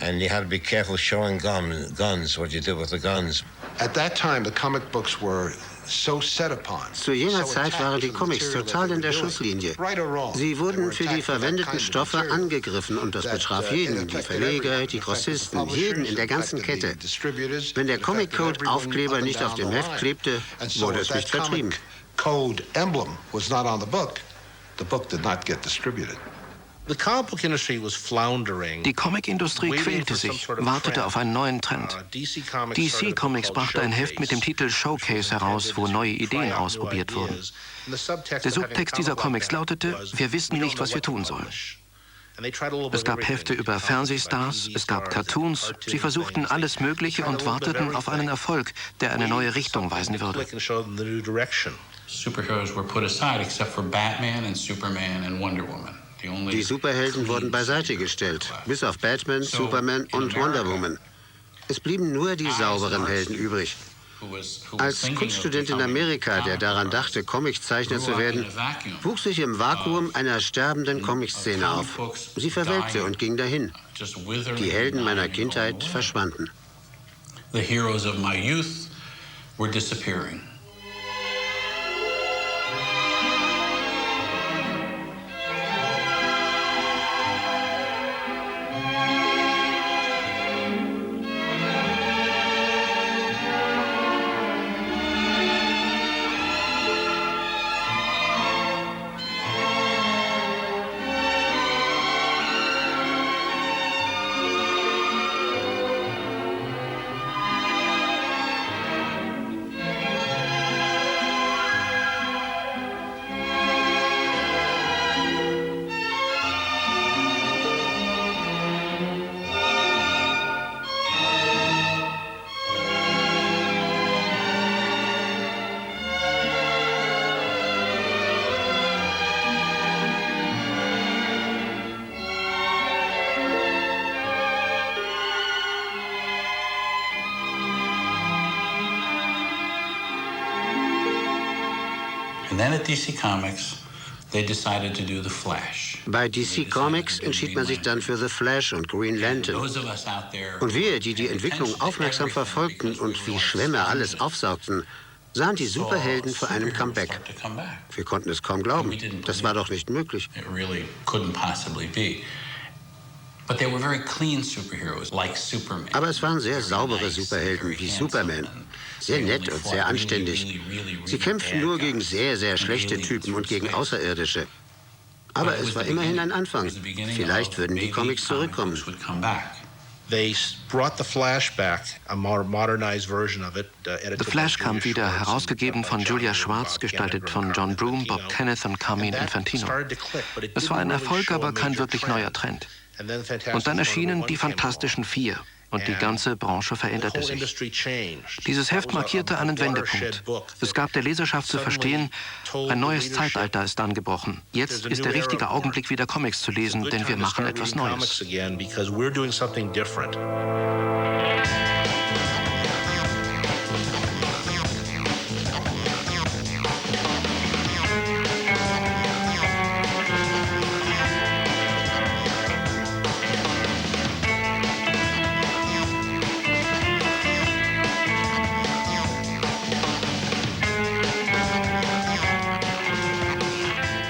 Speaker 11: Zu jener Zeit waren die Comics total in der Schusslinie. Sie wurden für die verwendeten Stoffe angegriffen und das betraf jeden, die Verleger, die Grossisten, jeden in der ganzen Kette. Wenn der Comic-Code-Aufkleber nicht auf dem Heft klebte, wurde es nicht vertrieben.
Speaker 4: Die Comicindustrie quälte sich, wartete auf einen neuen Trend. DC Comics brachte ein Heft mit dem Titel Showcase heraus, wo neue Ideen ausprobiert wurden. Der Subtext dieser Comics lautete, wir wissen nicht, was wir tun sollen. Es gab Hefte über Fernsehstars, es gab Cartoons. Sie versuchten alles Mögliche und warteten auf einen Erfolg, der eine neue Richtung weisen würde.
Speaker 22: Superheroes were put aside except for Batman and Superman and Wonder Woman.
Speaker 11: Die Superhelden wurden beiseite gestellt, bis auf Batman, Superman und Wonder Woman. Es blieben nur die sauberen Helden übrig. Als Kunststudent in Amerika, der daran dachte, Comiczeichner zu werden, wuchs ich im Vakuum einer sterbenden Comic-Szene auf. Sie verwelkte und ging dahin. Die Helden meiner Kindheit verschwanden.
Speaker 22: The heroes of my youth were disappearing.
Speaker 6: then at DC Comics, they decided to do The Flash.
Speaker 11: Bei DC Comics entschied man sich dann für The Flash und Green Lantern. Und wir, die die Entwicklung aufmerksam verfolgten und wie Schwämme alles aufsaugten, sahen die Superhelden vor einem Comeback. Wir konnten es kaum glauben. Das war doch nicht möglich. Aber es waren sehr saubere Superhelden wie Superman. Sehr nett und sehr anständig. Sie kämpften nur gegen sehr, sehr schlechte Typen und gegen Außerirdische. Aber es war immerhin ein Anfang. Vielleicht würden die Comics zurückkommen.
Speaker 4: The Flash kam wieder, herausgegeben von Julia Schwartz, gestaltet von John Broome, Bob Kenneth und Carmine Infantino. Es war ein Erfolg, aber kein wirklich neuer Trend. Und dann erschienen die Fantastischen Vier. Und die ganze Branche veränderte sich. Dieses Heft markierte einen Wendepunkt. Es gab der Leserschaft zu verstehen, ein neues Zeitalter ist angebrochen. Jetzt ist der richtige Augenblick, wieder Comics zu lesen, denn wir machen etwas Neues.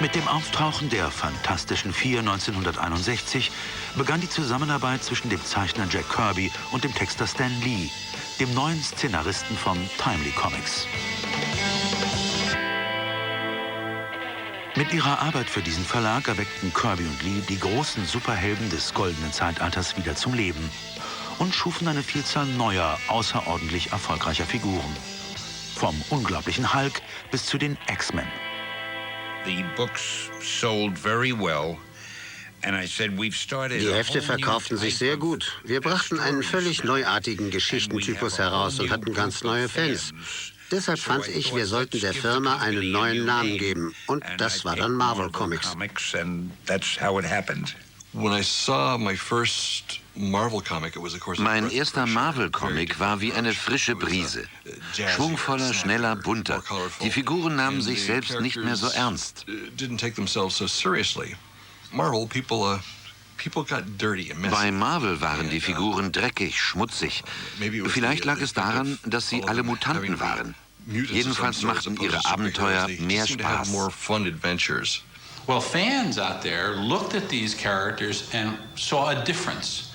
Speaker 2: Mit dem Auftauchen der Fantastischen Vier 1961 begann die Zusammenarbeit zwischen dem Zeichner Jack Kirby und dem Texter Stan Lee, dem neuen Szenaristen von Timely Comics. Mit ihrer Arbeit für diesen Verlag erweckten Kirby und Lee die großen Superhelden des Goldenen Zeitalters wieder zum Leben und schufen eine Vielzahl neuer, außerordentlich erfolgreicher Figuren. Vom unglaublichen Hulk bis zu den X-Men.
Speaker 10: The books sold very well.
Speaker 11: Die Hefte verkauften sich sehr gut. Wir brachten einen völlig neuartigen Geschichtentypus heraus und hatten ganz neue Fans. Deshalb fand ich, wir sollten der Firma einen neuen Namen geben. Und das war dann Marvel Comics.
Speaker 9: Mein erster Marvel-Comic war wie eine frische Brise. Schwungvoller, schneller, bunter. Die Figuren nahmen sich selbst nicht mehr so ernst. Bei Marvel waren die Figuren dreckig, schmutzig. Vielleicht lag es daran, dass sie alle Mutanten waren. Jedenfalls machten ihre Abenteuer mehr Spaß.
Speaker 6: Well, fans out there looked at these characters and saw a difference.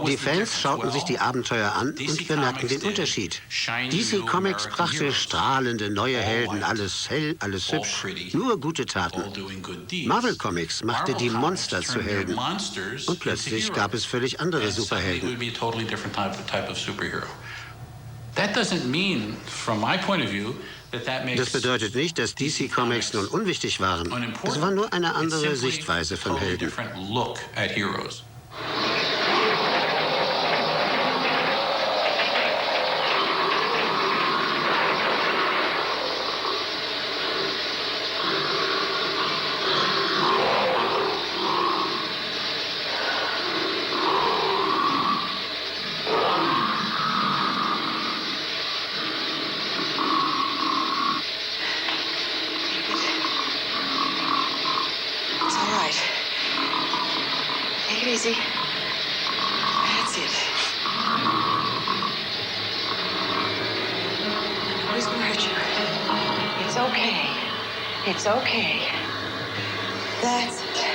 Speaker 11: Die Fans schauten sich die Abenteuer an und bemerkten den Unterschied. DC Comics brachte strahlende neue Helden, alles hell, alles hübsch, nur gute Taten. Marvel Comics machte die Monster zu Helden. Und plötzlich gab es völlig andere Superhelden. Das bedeutet nicht, dass DC Comics nun unwichtig waren. Es war nur eine andere Sichtweise von Helden.
Speaker 23: Easy. That's it. Nobody's gonna hurt you. It's okay. It's okay. That's it.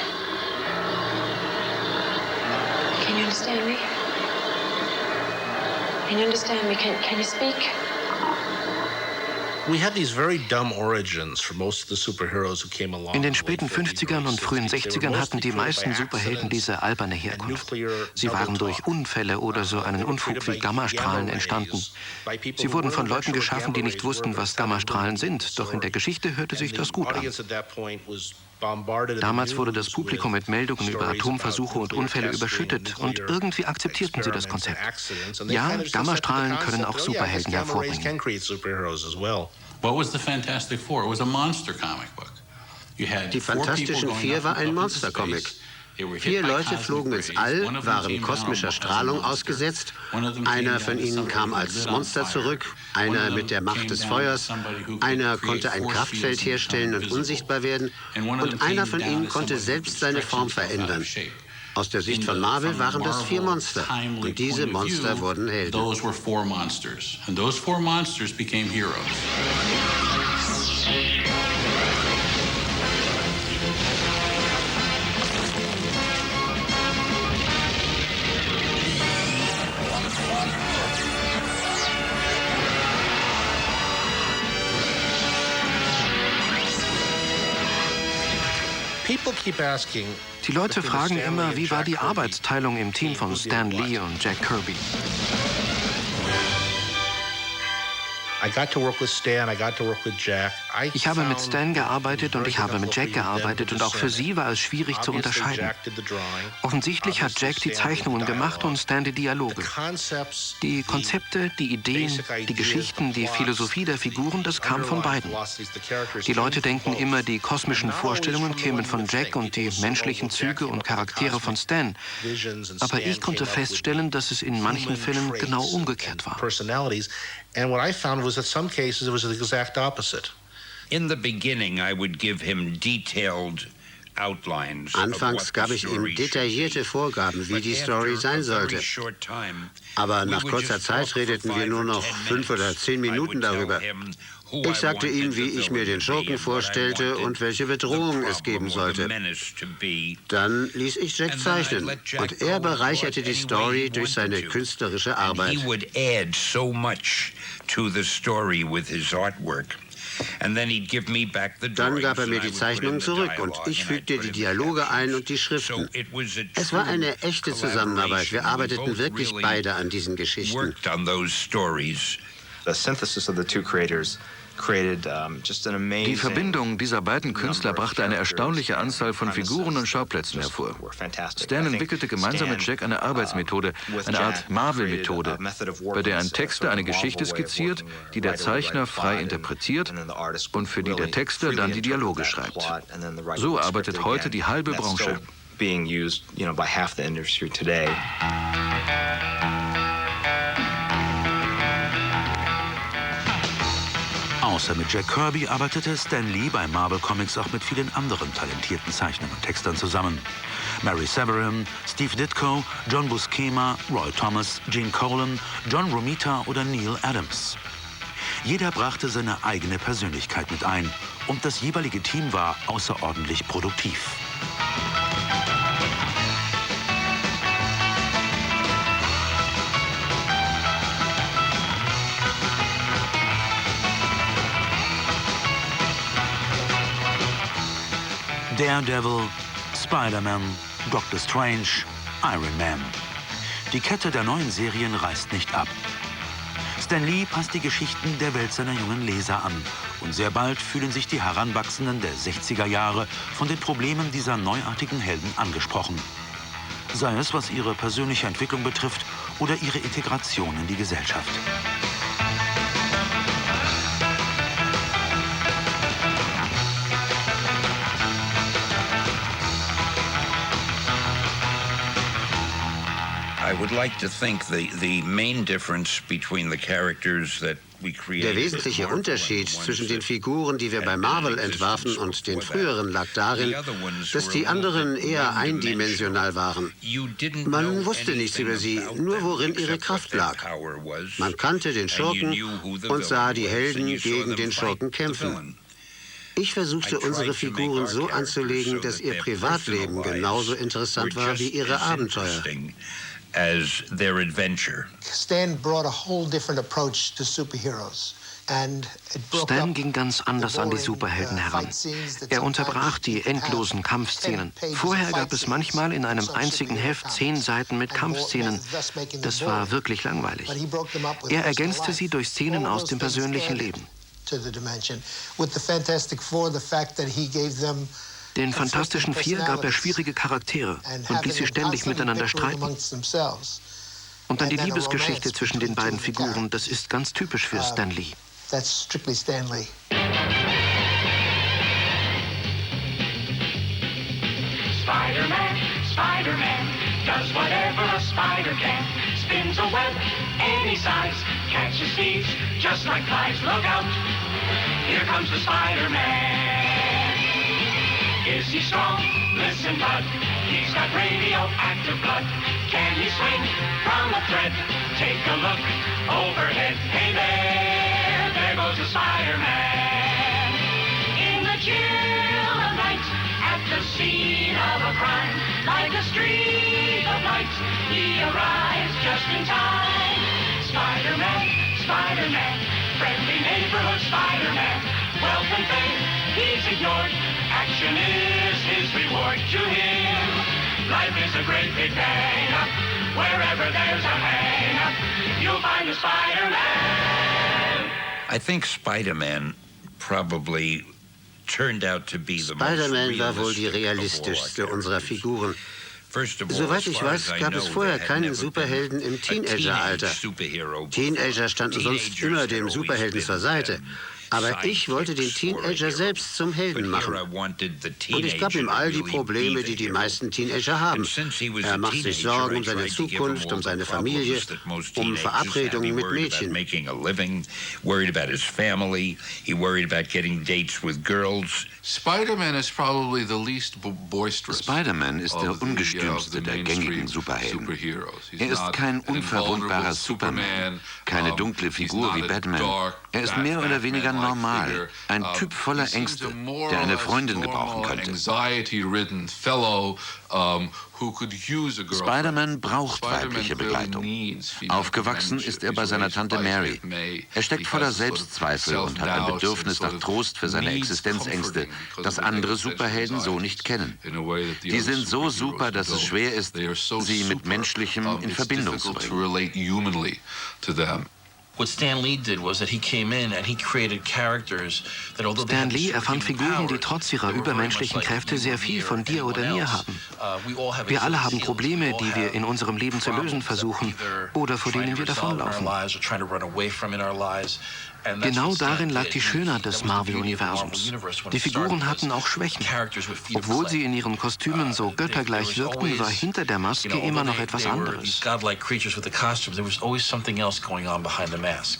Speaker 23: Can you understand me? Can you understand me? Can you speak?
Speaker 4: In den späten 50ern und frühen 60ern hatten die meisten Superhelden diese alberne Herkunft. Sie waren durch Unfälle oder so einen Unfug wie Gammastrahlen entstanden. Sie wurden von Leuten geschaffen, die nicht wussten, was Gammastrahlen sind, doch in der Geschichte hörte sich das gut an. Damals wurde das Publikum mit Meldungen über Atomversuche und Unfälle überschüttet und irgendwie akzeptierten sie das Konzept. Ja, Gammastrahlen können auch Superhelden hervorbringen.
Speaker 11: Die Fantastischen Vier war ein Monstercomic. 4 Leute flogen ins All, waren kosmischer Strahlung ausgesetzt. Einer von ihnen kam als Monster zurück, einer mit der Macht des Feuers, einer konnte ein Kraftfeld herstellen und unsichtbar werden und einer von ihnen konnte selbst seine Form verändern. Aus der Sicht von Marvel waren das 4 Monster und diese Monster wurden Helden.
Speaker 6: Those were 4 monsters, and those 4 monsters became heroes.
Speaker 4: Die Leute fragen immer, wie war die Arbeitsteilung im Team von Stan Lee und Jack Kirby? Ich habe mit Stan gearbeitet und ich habe mit Jack gearbeitet und auch für sie war es schwierig zu unterscheiden. Offensichtlich hat Jack die Zeichnungen gemacht und Stan die Dialoge. Die Konzepte, die Ideen, die Geschichten, die Philosophie der Figuren, das kam von beiden. Die Leute denken immer, die kosmischen Vorstellungen kämen von Jack und die menschlichen Züge und Charaktere von Stan. Aber ich konnte feststellen, dass es in manchen Fällen genau umgekehrt war.
Speaker 3: And what I found was that some cases it was the exact opposite.
Speaker 10: In the beginning, I would give him detailed outlines.
Speaker 11: Anfangs gab ich ihm detaillierte Vorgaben, wie die Story sein sollte. Aber nach kurzer Zeit redeten wir nur noch 5 oder 10 Minuten darüber. Ich sagte ihm, wie ich mir den Schurken vorstellte und welche Bedrohung es geben sollte. Dann ließ ich Jack zeichnen und er bereicherte die Story durch seine künstlerische Arbeit. Dann gab er mir die Zeichnungen zurück und ich fügte die Dialoge ein und die Schriften. Es war eine echte Zusammenarbeit. Wir arbeiteten wirklich beide an diesen Geschichten.
Speaker 7: Die Verbindung dieser beiden Künstler brachte eine erstaunliche Anzahl von Figuren und Schauplätzen hervor. Stan entwickelte gemeinsam mit Jack eine Arbeitsmethode, eine Art Marvel-Methode, bei der ein Texter eine Geschichte skizziert, die der Zeichner frei interpretiert und für die der Texter dann die Dialoge schreibt. So arbeitet heute die halbe Branche.
Speaker 2: Außer mit Jack Kirby arbeitete Stan Lee bei Marvel Comics auch mit vielen anderen talentierten Zeichnern und Textern zusammen. Mary Severin, Steve Ditko, John Buscema, Roy Thomas, Gene Colan, John Romita oder Neil Adams. Jeder brachte seine eigene Persönlichkeit mit ein und das jeweilige Team war außerordentlich produktiv. Daredevil, Spider-Man, Doctor Strange, Iron Man. Die Kette der neuen Serien reißt nicht ab. Stan Lee passt die Geschichten der Welt seiner jungen Leser an. Und sehr bald fühlen sich die Heranwachsenden der 60er Jahre von den Problemen dieser neuartigen Helden angesprochen. Sei es, was ihre persönliche Entwicklung betrifft oder ihre Integration in die Gesellschaft.
Speaker 11: Der wesentliche Unterschied zwischen den Figuren, die wir bei Marvel entwarfen, und den früheren lag darin, dass die anderen eher eindimensional waren. Man wusste nichts über sie, nur worin ihre Kraft lag. Man kannte den Schurken und sah die Helden gegen den Schurken kämpfen. Ich versuchte, unsere Figuren so anzulegen, dass ihr Privatleben genauso interessant war wie ihre Abenteuer.
Speaker 15: Stan brought a whole different approach to superheroes.
Speaker 4: Stan ging ganz anders an die Superhelden heran. Er unterbrach die endlosen Kampfszenen. Vorher gab es manchmal in einem einzigen Heft 10 Seiten mit Kampfszenen. Das war wirklich langweilig. Er ergänzte sie durch Szenen aus dem persönlichen Leben. Den Fantastischen Vier gab er schwierige Charaktere und ließ sie ständig miteinander streiten. Und dann die Liebesgeschichte zwischen den beiden Figuren, das ist ganz typisch für Stan Lee.
Speaker 16: Spider-Man, Spider-Man does whatever a spider can. Spins a web any size, catches thieves just like flies. Look out, here comes the Spider-Man. Is he strong? Listen, bud, he's got radioactive blood. Can he swing from a thread? Take a look overhead. Hey there goes the Spider-Man. In the chill of night, at the scene of a crime, like a streak of light, he arrives just in time. Spider-Man, Spider-Man, friendly neighborhood Spider-Man. Wealth and fame, he's ignored. Action is his reward to him. Life is a great big hang-up. Wherever there's a hang-up, you'll find the Spider-Man.
Speaker 10: I think Spider-Man probably turned out to be the
Speaker 11: Spider-Man war wohl die realistischste unserer Figuren. Soweit ich weiß, gab es vorher keinen Superhelden im Teenageralter. Teenager standen sonst immer dem Superhelden zur Seite. Aber ich wollte den Teenager selbst zum Helden machen. Und ich gab ihm all die Probleme, die die meisten Teenager haben. Er macht sich Sorgen um seine Zukunft, um seine Familie, um Verabredungen mit Mädchen.
Speaker 9: Spider-Man ist der ungestümste der gängigen Superhelden. Er ist kein unverwundbarer Superman, keine dunkle Figur wie Batman. Er ist mehr oder weniger normal, ein Typ voller Ängste, der eine Freundin gebrauchen könnte. Spider-Man braucht weibliche Begleitung. Aufgewachsen ist er bei seiner Tante Mary. Er steckt voller Selbstzweifel und hat ein Bedürfnis nach Trost für seine Existenzängste, das andere Superhelden so nicht kennen. Die sind so super, dass es schwer ist, sie mit Menschlichem in Verbindung zu bringen.
Speaker 17: What Stan Lee did was that he came in and he created characters that although
Speaker 4: Stan Lee erfand Figuren, die trotz ihrer übermenschlichen Kräfte sehr viel von dir oder mir haben. Wir alle haben Probleme, die wir in unserem Leben zu lösen versuchen oder vor denen wir davonlaufen. Genau darin lag die Schönheit des Marvel-Universums. Die Figuren hatten auch Schwächen. Obwohl sie in ihren Kostümen so göttergleich wirkten, war hinter der Maske immer noch etwas anderes.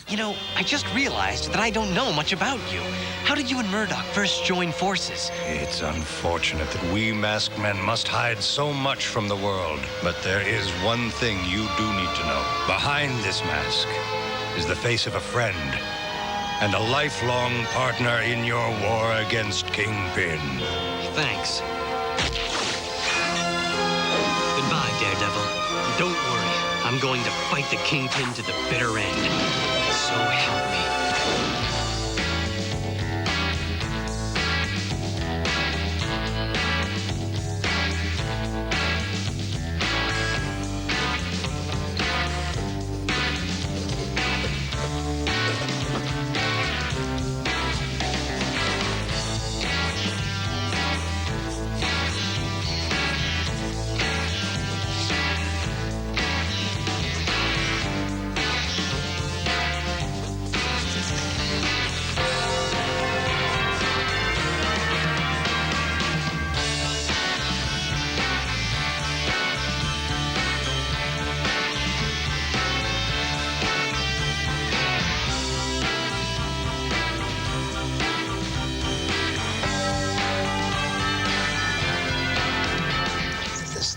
Speaker 18: You know, I just realized that I don't know much about you. How did you and Murdoch first join forces?
Speaker 24: It's unfortunate that we masked men must hide so much from the world. But there is one thing you do need to know. Behind this mask is the face of a friend and a lifelong partner in your war against Kingpin.
Speaker 18: Thanks. Goodbye, Daredevil. Don't worry, I'm going to fight the Kingpin to the bitter end. So help me.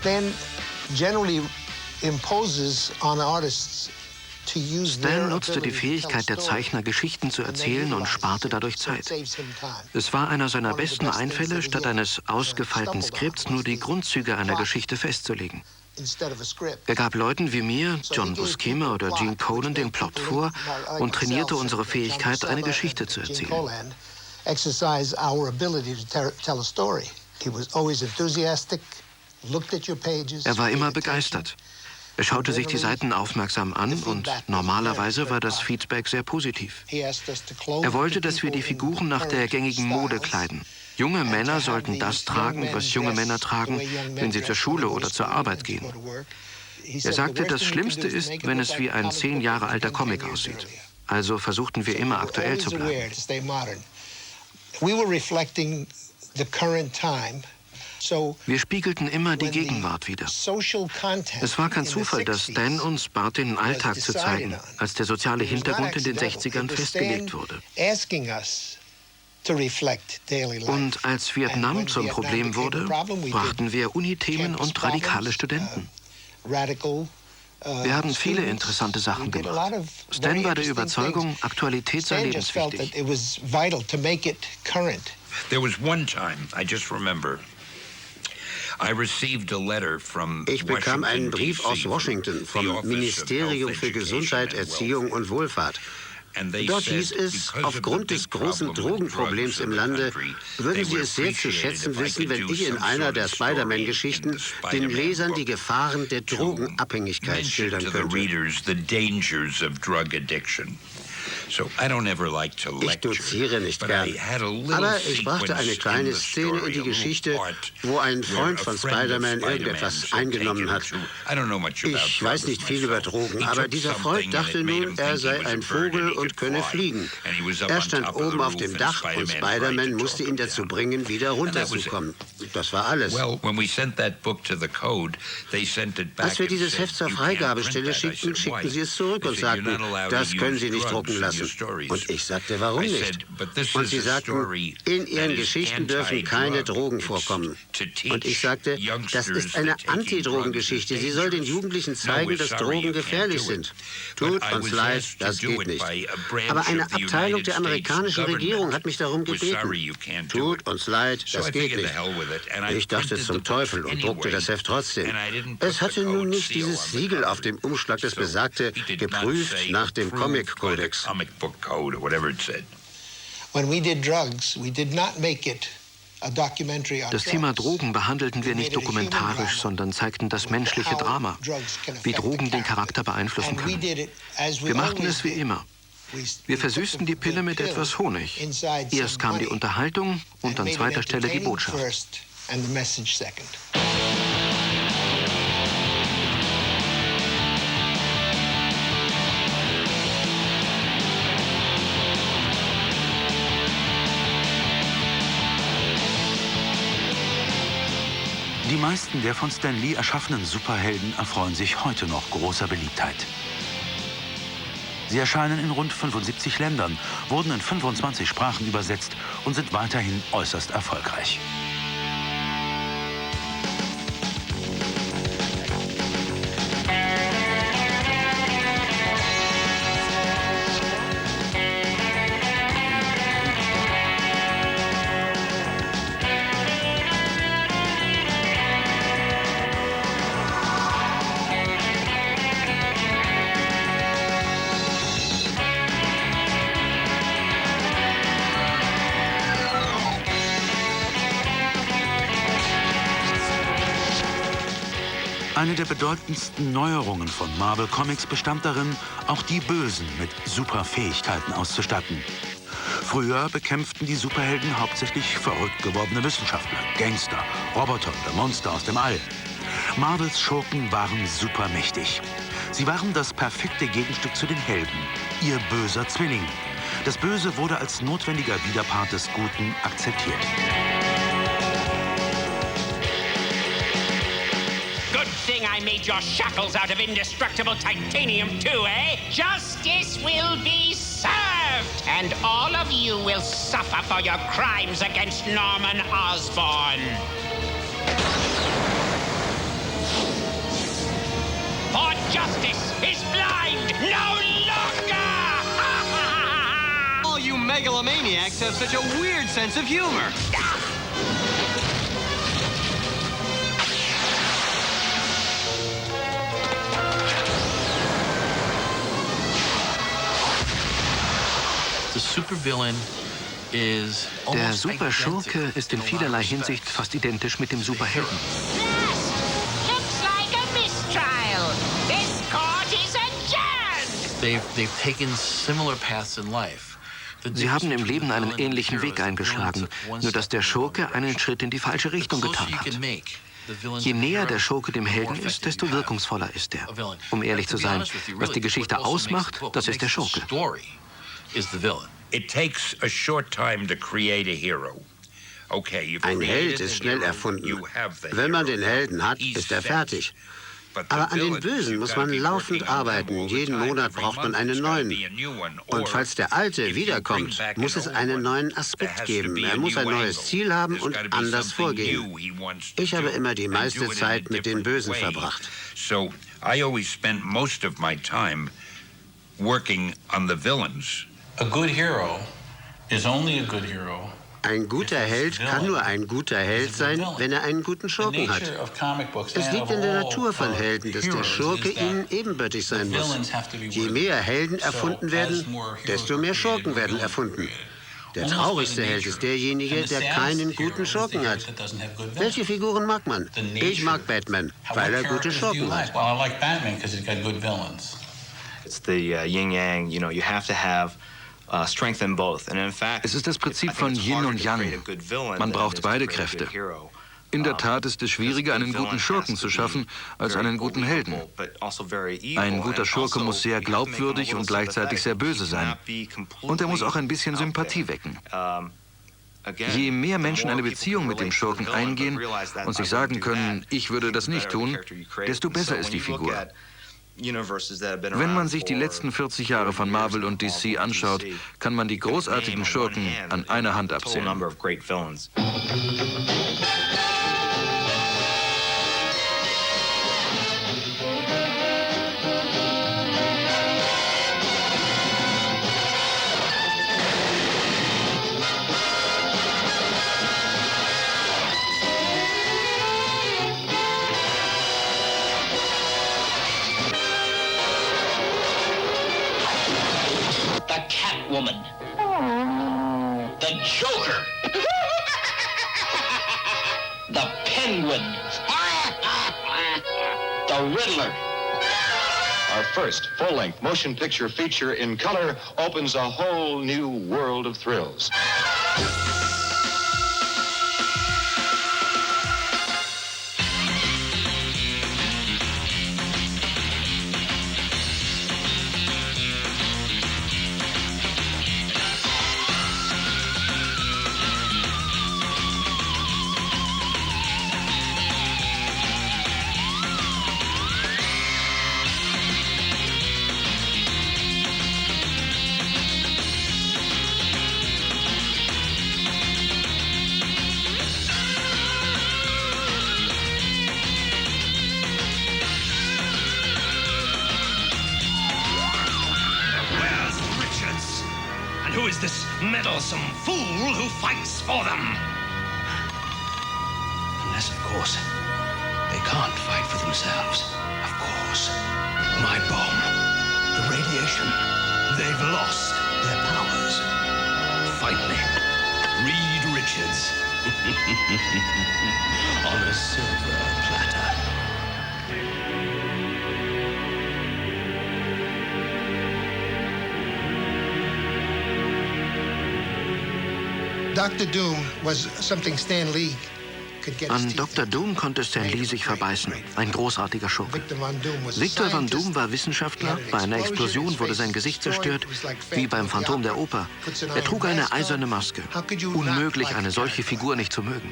Speaker 15: Stan generally imposes on artists to use
Speaker 4: Stan nutzte die Fähigkeit der Zeichner, Geschichten zu erzählen und sparte dadurch Zeit. Es war einer seiner besten Einfälle, statt eines ausgefeilten Skripts nur die Grundzüge einer Geschichte festzulegen. Er gab Leuten wie mir, John Buscema oder Gene Colan, den Plot vor und trainierte unsere Fähigkeit, eine Geschichte zu erzählen. Er war immer begeistert. Er schaute sich die Seiten aufmerksam an und normalerweise war das Feedback sehr positiv. Er wollte, dass wir die Figuren nach der gängigen Mode kleiden. Junge Männer sollten das tragen, was junge Männer tragen, wenn sie zur Schule oder zur Arbeit gehen. Er sagte, das Schlimmste ist, wenn es wie ein 10 Jahre alter Comic aussieht. Also versuchten wir immer aktuell zu bleiben. Wir spiegelten immer die Gegenwart wider. Es war kein Zufall, dass Stan uns bat, den Alltag zu zeigen, als der soziale Hintergrund in den 60ern festgelegt wurde. Und als Vietnam zum Problem wurde, brachten wir Unithemen und radikale Studenten. Wir haben viele interessante Sachen gemacht. Stan war der Überzeugung, Aktualität sei lebenswichtig.
Speaker 10: There was one time, I just remember,
Speaker 11: ich bekam einen Brief aus Washington vom Ministerium für Gesundheit, Erziehung und Wohlfahrt. Dort hieß es, aufgrund des großen Drogenproblems im Lande würden Sie es sehr zu schätzen wissen, wenn ich in einer der Spider-Man-Geschichten den Lesern die Gefahren der Drogenabhängigkeit schildern könnte. Ich doziere nicht gern, aber ich brachte eine kleine Szene in die Geschichte, wo ein Freund von Spider-Man irgendetwas eingenommen hat. Ich weiß nicht viel über Drogen, aber dieser Freund dachte nun, er sei ein Vogel und könne fliegen. Er stand oben auf dem Dach und Spider-Man musste ihn dazu bringen, wieder runterzukommen. Das war alles. Als wir dieses Heft zur Freigabestelle schickten, schickten sie es zurück und sagten, das können Sie nicht drucken lassen. Und ich sagte, warum nicht? Und sie sagten, in Ihren Geschichten dürfen keine Drogen vorkommen. Und ich sagte, das ist eine Antidrogengeschichte. Sie soll den Jugendlichen zeigen, dass Drogen gefährlich sind. Tut uns leid, das geht nicht. Aber eine Abteilung der amerikanischen Regierung hat mich darum gebeten. Tut uns leid, das geht nicht. Ich dachte zum Teufel und druckte das Heft trotzdem. Es hatte nun nicht dieses Siegel auf dem Umschlag, das besagte, geprüft nach dem Comic-Kodex.
Speaker 4: Das Thema Drogen behandelten wir nicht dokumentarisch, sondern zeigten das menschliche Drama, wie Drogen den Charakter beeinflussen können. Wir machten es wie immer. Wir versüßten die Pille mit etwas Honig. Erst kam die Unterhaltung und an zweiter Stelle die Botschaft.
Speaker 2: Die meisten der von Stan Lee erschaffenen Superhelden erfreuen sich heute noch großer Beliebtheit. Sie erscheinen in rund 75 Ländern, wurden in 25 Sprachen übersetzt und sind weiterhin äußerst erfolgreich. Eine der bedeutendsten Neuerungen von Marvel Comics bestand darin, auch die Bösen mit Superfähigkeiten auszustatten. Früher bekämpften die Superhelden hauptsächlich verrückt gewordene Wissenschaftler, Gangster, Roboter oder Monster aus dem All. Marvels Schurken waren supermächtig. Sie waren das perfekte Gegenstück zu den Helden, ihr böser Zwilling. Das Böse wurde als notwendiger Widerpart des Guten akzeptiert.
Speaker 16: Thing I made your shackles out of indestructible titanium too, eh? Justice will be served, and all of you will suffer for your crimes against Norman Osborn. For justice is blind no longer!
Speaker 18: All you megalomaniacs have such a weird sense of humor.
Speaker 4: Der Superschurke ist in vielerlei Hinsicht fast identisch mit dem Superhelden. Sie haben im Leben einen ähnlichen Weg eingeschlagen, nur dass der Schurke einen Schritt in die falsche Richtung getan hat. Je näher der Schurke dem Helden ist, desto wirkungsvoller ist er. Um ehrlich zu sein, was die Geschichte ausmacht, das ist der
Speaker 10: Schurke. It takes a short time to create a hero.
Speaker 11: Ein Held ist schnell erfunden. Wenn man den Helden hat, ist er fertig. Aber an den Bösen muss man laufend arbeiten. Jeden Monat braucht man einen neuen. Und falls der Alte wiederkommt, muss es einen neuen Aspekt geben. Er muss ein neues Ziel haben und anders vorgehen. Ich habe immer die meiste Zeit mit den Bösen verbracht.
Speaker 10: So I always spent most of my time working on the villains.
Speaker 6: A good hero is only a good hero.
Speaker 11: Ein guter Held kann nur ein guter Held sein, wenn er einen guten Schurken hat. Es liegt in der Natur von Helden, dass der Schurke ihnen ebenbürtig sein muss. Je mehr Helden erfunden werden, desto mehr Schurken werden erfunden. Der traurigste Held ist derjenige, der keinen guten Schurken hat. Welche Figuren mag man? Ich mag Batman, weil er gute Schurken hat.
Speaker 5: It's the yin-yang, you have to have strength in both. And in fact,
Speaker 7: es ist das Prinzip von Yin und Yang. Man braucht beide Kräfte. In der Tat ist es schwieriger, einen guten Schurken zu schaffen, als einen guten Helden. Ein guter Schurke muss sehr glaubwürdig und gleichzeitig sehr böse sein. Und er muss auch ein bisschen Sympathie wecken. Je mehr Menschen eine Beziehung mit dem Schurken eingehen und sich sagen können, ich würde das nicht tun, desto besser ist die Figur. Wenn man sich die letzten 40 Jahre von Marvel und DC anschaut, kann man die großartigen Schurken an einer Hand abzählen.
Speaker 16: Woman. The Joker. The Penguin. The Riddler.
Speaker 14: Our first full-length motion picture feature in color opens a whole new world of thrills.
Speaker 16: Who is this meddlesome fool who fights for them? Unless, of course, they can't fight for themselves. Of course. My bomb, the radiation, they've lost their powers. Finally, Reed Richards. On a silver platter.
Speaker 15: Dr. Doom was something Stan Lee could get his
Speaker 4: An
Speaker 15: teeth
Speaker 4: Dr. Doom konnte Stan Lee sich verbeißen. Ein großartiger Schurke. Victor Von Doom war Wissenschaftler. Bei einer Explosion wurde sein Gesicht zerstört, wie beim Phantom der Oper. Er trug eine eiserne Maske. Unmöglich, eine solche Figur nicht zu mögen.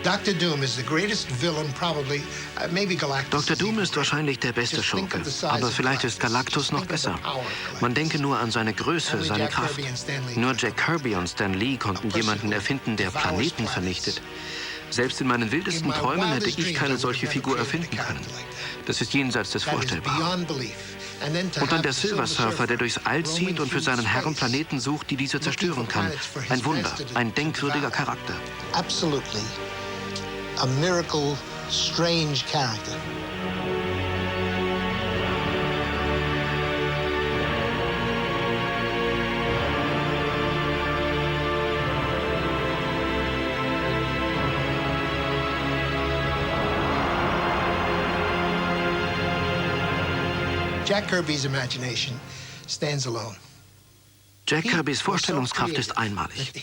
Speaker 15: Dr. Doom is the greatest villain, probably, maybe Galactus.
Speaker 4: Dr. Doom ist wahrscheinlich der beste Schurke, aber vielleicht ist Galactus noch besser. Man denke nur an seine Größe, seine Kraft. Nur Jack Kirby und Stan Lee konnten jemanden erfinden, der Planeten vernichtet. Selbst in meinen wildesten Träumen hätte ich keine solche Figur erfinden können. Das ist jenseits des Vorstellbaren. Und dann der Silver Surfer, der durchs All zieht und für seinen Herren Planeten sucht, die diese zerstören kann. Ein Wunder, ein denkwürdiger Charakter.
Speaker 15: Absolutely. A miracle, strange character. Jack Kirby's imagination stands alone.
Speaker 4: Jack Kirbys Vorstellungskraft ist einmalig.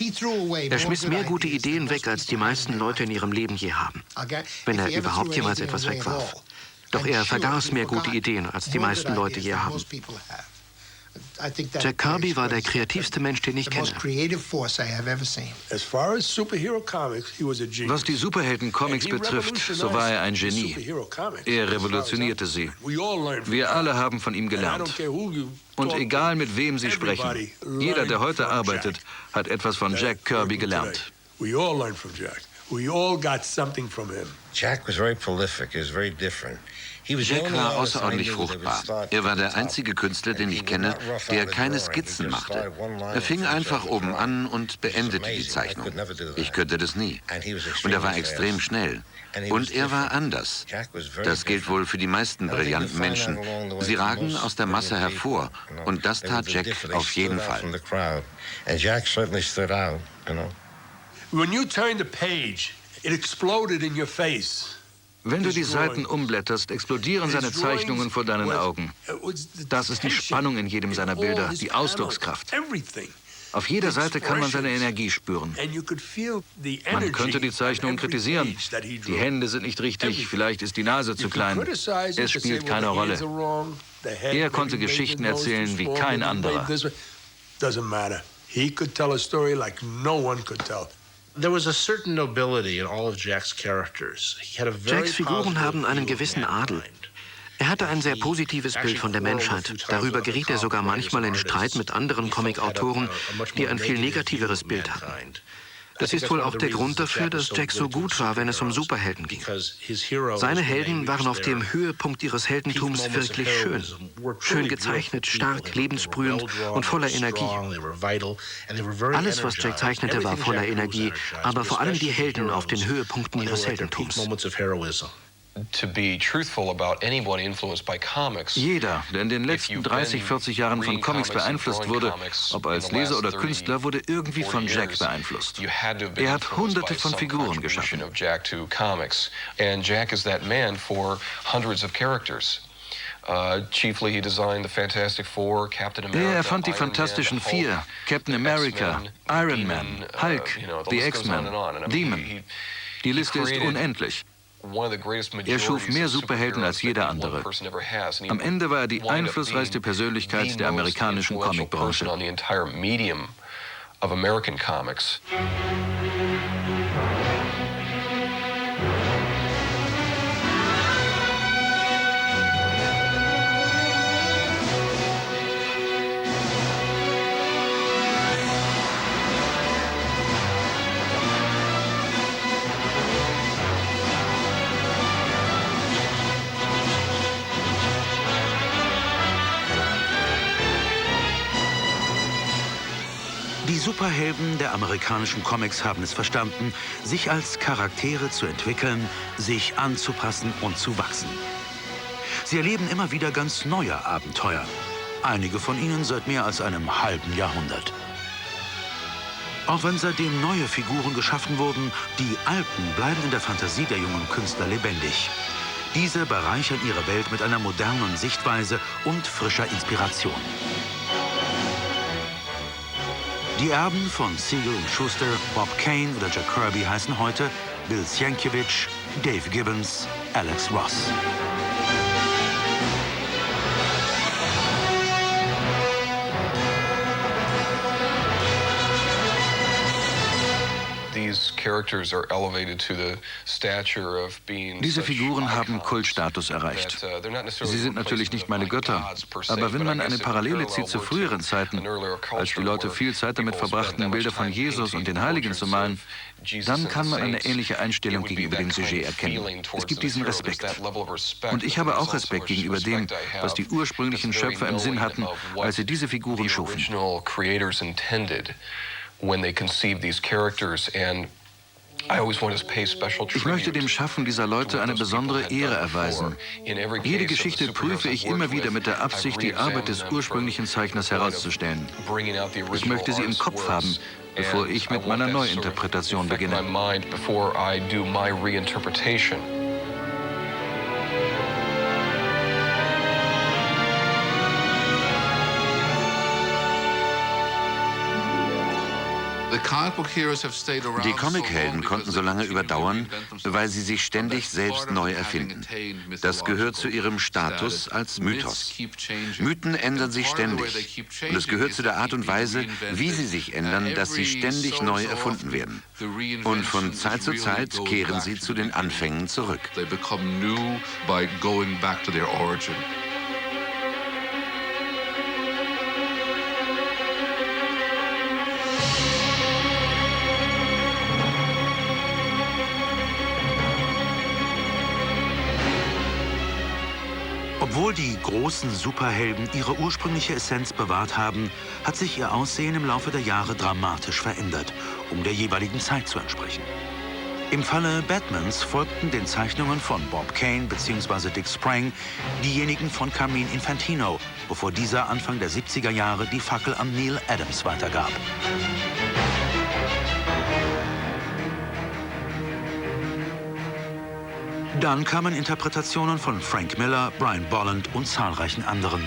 Speaker 4: Er schmiss mehr gute Ideen weg, als die meisten Leute in ihrem Leben je haben. Wenn er überhaupt jemals etwas wegwarf. Doch er vergaß mehr gute Ideen, als die meisten Leute je haben. Jack Kirby war der kreativste Mensch, den ich kenne.
Speaker 7: Was die Superhelden-Comics betrifft, so war er ein Genie. Er revolutionierte sie. Wir alle haben von ihm gelernt. Und egal mit wem Sie sprechen, jeder, der heute arbeitet, hat etwas von Jack Kirby gelernt.
Speaker 19: Jack was very prolific. He was very different.
Speaker 9: Jack war außerordentlich fruchtbar. Er war der einzige Künstler, den ich kenne, der keine Skizzen machte. Er fing einfach oben an und beendete die Zeichnung. Ich könnte das nie. Und er war extrem schnell. Und er war anders. Das gilt wohl für die meisten brillanten Menschen. Sie ragen aus der Masse hervor. Und das tat Jack auf jeden Fall.
Speaker 8: When you turn the page, it exploded in your face.
Speaker 7: Wenn du die Seiten umblätterst, explodieren seine Zeichnungen vor deinen Augen. Das ist die Spannung in jedem seiner Bilder, die Ausdruckskraft. Auf jeder Seite kann man seine Energie spüren. Man könnte die Zeichnungen kritisieren. Die Hände sind nicht richtig, vielleicht ist die Nase zu klein. Es spielt keine Rolle. Er konnte Geschichten erzählen wie kein anderer.
Speaker 8: He could tell a story like no one could tell.
Speaker 4: Jacks Figuren haben einen gewissen Adel. Er hatte ein sehr positives Bild von der Menschheit. Darüber geriet er sogar manchmal in Streit mit anderen Comicautoren, die ein viel negativeres Bild hatten. Das ist wohl auch der Grund dafür, dass Jack so gut war, wenn es um Superhelden ging. Seine Helden waren auf dem Höhepunkt ihres Heldentums wirklich schön. Schön gezeichnet, stark, lebenssprühend und voller Energie. Alles, was Jack zeichnete, war voller Energie, aber vor allem die Helden auf den Höhepunkten ihres Heldentums.
Speaker 7: Jeder, der in den letzten 30, 40 Jahren von Comics beeinflusst wurde, ob als Leser oder Künstler, wurde irgendwie von Jack beeinflusst. Er hat hunderte von Figuren geschaffen. Er erfand die Fantastischen Vier, Captain America, Iron Man, Hulk, die X-Men, Demon. Die Liste ist unendlich. Er schuf mehr Superhelden als jeder andere. Am Ende war er die einflussreichste Persönlichkeit der amerikanischen Comicbranche. Die Superhelden der amerikanischen Comics haben es verstanden, sich als Charaktere zu entwickeln, sich anzupassen und zu wachsen. Sie erleben immer wieder ganz neue Abenteuer. Einige von ihnen seit mehr als einem halben Jahrhundert. Auch wenn seitdem neue Figuren geschaffen wurden, die alten bleiben in der Fantasie der jungen Künstler lebendig. Diese bereichern ihre Welt mit einer modernen Sichtweise und frischer Inspiration. Die Erben von Siegel und Schuster, Bob Kane oder Jack Kirby heißen heute Bill Sienkiewicz, Dave Gibbons, Alex Ross. Diese Figuren haben Kultstatus erreicht. Sie sind natürlich nicht meine Götter, aber wenn man eine Parallele zieht zu früheren Zeiten, als die Leute viel Zeit damit verbrachten, Bilder von Jesus und den Heiligen zu malen, dann kann man eine ähnliche Einstellung gegenüber dem Sujet erkennen. Es gibt diesen Respekt. Und ich habe auch Respekt gegenüber dem, was die ursprünglichen Schöpfer im Sinn hatten, als sie diese Figuren schufen. Ich möchte dem Schaffen dieser Leute eine besondere Ehre erweisen. Jede Geschichte prüfe ich immer wieder mit der Absicht, die Arbeit des ursprünglichen Zeichners herauszustellen. Ich möchte sie im Kopf haben, bevor ich mit meiner Neuinterpretation beginne.
Speaker 9: Die Comichelden konnten so lange überdauern, weil sie sich ständig selbst neu erfinden. Das gehört zu ihrem Status als Mythos. Mythen ändern sich ständig. Und es gehört zu der Art und Weise, wie sie sich ändern, dass sie ständig neu erfunden werden. Und von Zeit zu Zeit kehren sie zu den Anfängen zurück.
Speaker 2: Obwohl die großen Superhelden ihre ursprüngliche Essenz bewahrt haben, hat sich ihr Aussehen im Laufe der Jahre dramatisch verändert, um der jeweiligen Zeit zu entsprechen. Im Falle Batmans folgten den Zeichnungen von Bob Kane bzw. Dick Sprang diejenigen von Carmine Infantino, bevor dieser Anfang der 70er Jahre die Fackel an Neil Adams weitergab. Dann kamen Interpretationen von Frank Miller, Brian Bolland und zahlreichen anderen.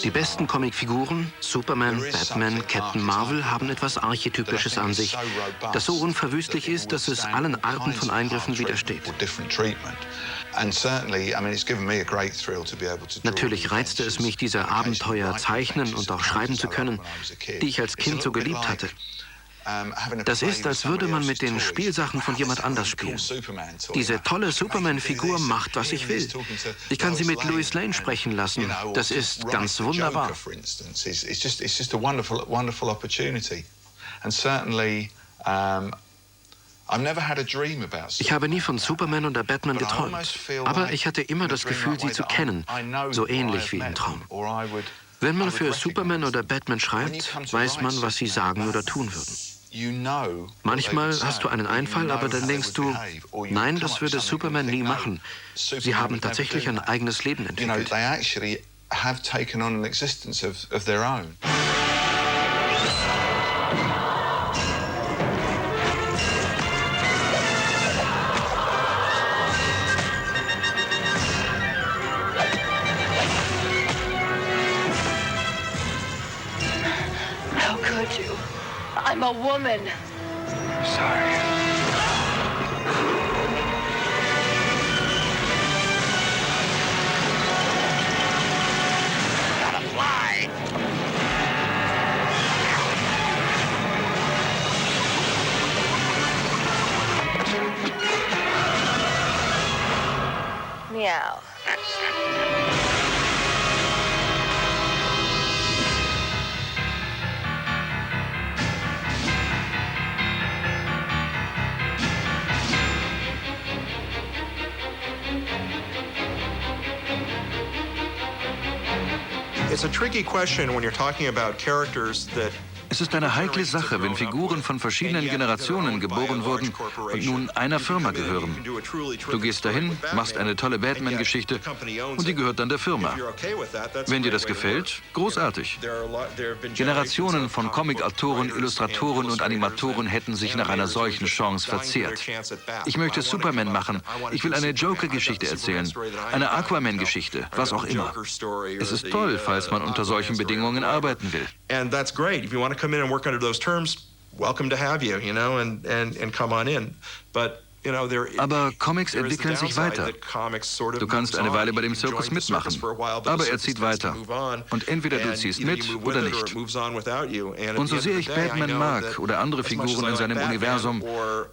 Speaker 4: Die besten Comicfiguren, Superman, Batman, Captain Marvel, haben etwas Archetypisches an sich, das so unverwüstlich ist, dass es allen Arten von Eingriffen widersteht. Natürlich reizte es mich, diese Abenteuer zeichnen und auch schreiben zu können, die ich als Kind so geliebt hatte. Das ist, als würde man mit den Spielsachen von jemand anders spielen. Diese tolle Superman-Figur macht, was ich will. Ich kann sie mit Lois Lane sprechen lassen. Das ist ganz wunderbar. Ich habe nie von Superman oder Batman geträumt. Aber ich hatte immer das Gefühl, sie zu kennen, so ähnlich wie im Traum. Wenn man für Superman oder Batman schreibt, weiß man, was sie sagen oder tun würden. Manchmal hast du einen Einfall, aber dann denkst du, nein, das würde Superman nie machen. Sie haben tatsächlich ein eigenes Leben entwickelt.
Speaker 23: I'm a woman.
Speaker 16: Sorry. Gotta fly.
Speaker 23: Meow.
Speaker 7: Es ist eine heikle Sache, wenn Figuren von verschiedenen Generationen geboren wurden und nun einer Firma gehören. Du gehst dahin, machst eine tolle Batman-Geschichte und die gehört dann der Firma. Wenn dir das gefällt, großartig. Generationen von Comicautoren, Illustratoren und Animatoren hätten sich nach einer solchen Chance verzehrt. Ich möchte Superman machen, ich will eine Joker-Geschichte erzählen, eine Aquaman-Geschichte, was auch immer. Es ist toll, falls man unter solchen Bedingungen arbeiten will.
Speaker 12: Come in and work under those terms, welcome to have you, and come on in. But
Speaker 7: Aber Comics entwickeln sich weiter. Du kannst eine Weile bei dem Zirkus mitmachen, aber er zieht weiter. Und entweder du ziehst mit oder nicht. Und so sehr ich Batman mag oder andere Figuren in seinem Universum,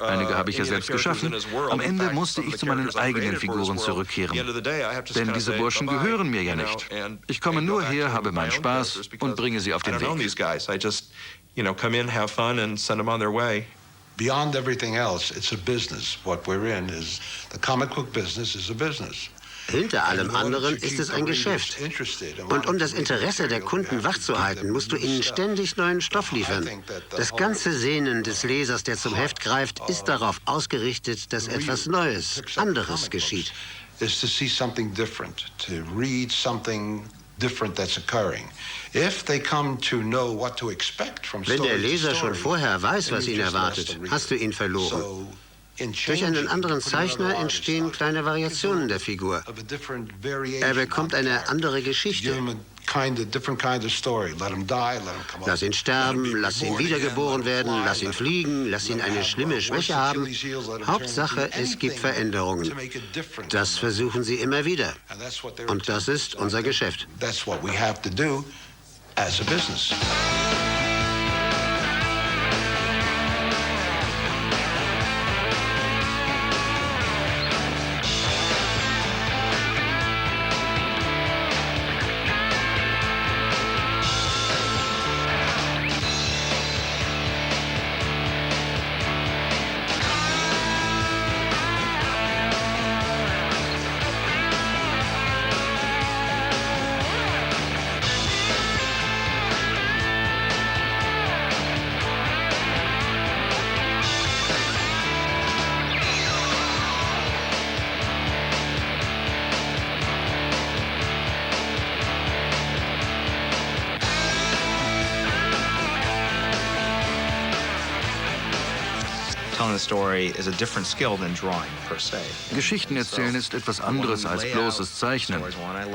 Speaker 7: einige habe ich ja selbst geschaffen, am Ende musste ich zu meinen eigenen Figuren zurückkehren. Denn diese Burschen gehören mir ja nicht. Ich komme nur her, habe meinen Spaß und bringe sie auf den Weg.
Speaker 12: Come in, have fun and send them on their way.
Speaker 19: Beyond everything else, it's a business. What we're in is the comic book business is a business.
Speaker 11: Hinter allem anderen ist es ein Geschäft. Und um das Interesse der Kunden wachzuhalten, musst du ihnen ständig neuen Stoff liefern. Das ganze Sehnen des Lesers, der zum Heft greift, ist darauf ausgerichtet, dass etwas Neues, anderes geschieht. Wenn der Leser schon vorher weiß, was ihn erwartet, hast du ihn verloren. Durch einen anderen Zeichner entstehen kleine Variationen der Figur. Er bekommt eine andere Geschichte. Lass ihn sterben, lass ihn wiedergeboren werden, lass ihn fliegen, lass ihn eine schlimme Schwäche haben. Hauptsache, es gibt Veränderungen. Das versuchen sie immer wieder. Und das ist unser Geschäft.
Speaker 7: Geschichten erzählen ist etwas anderes als bloßes Zeichnen.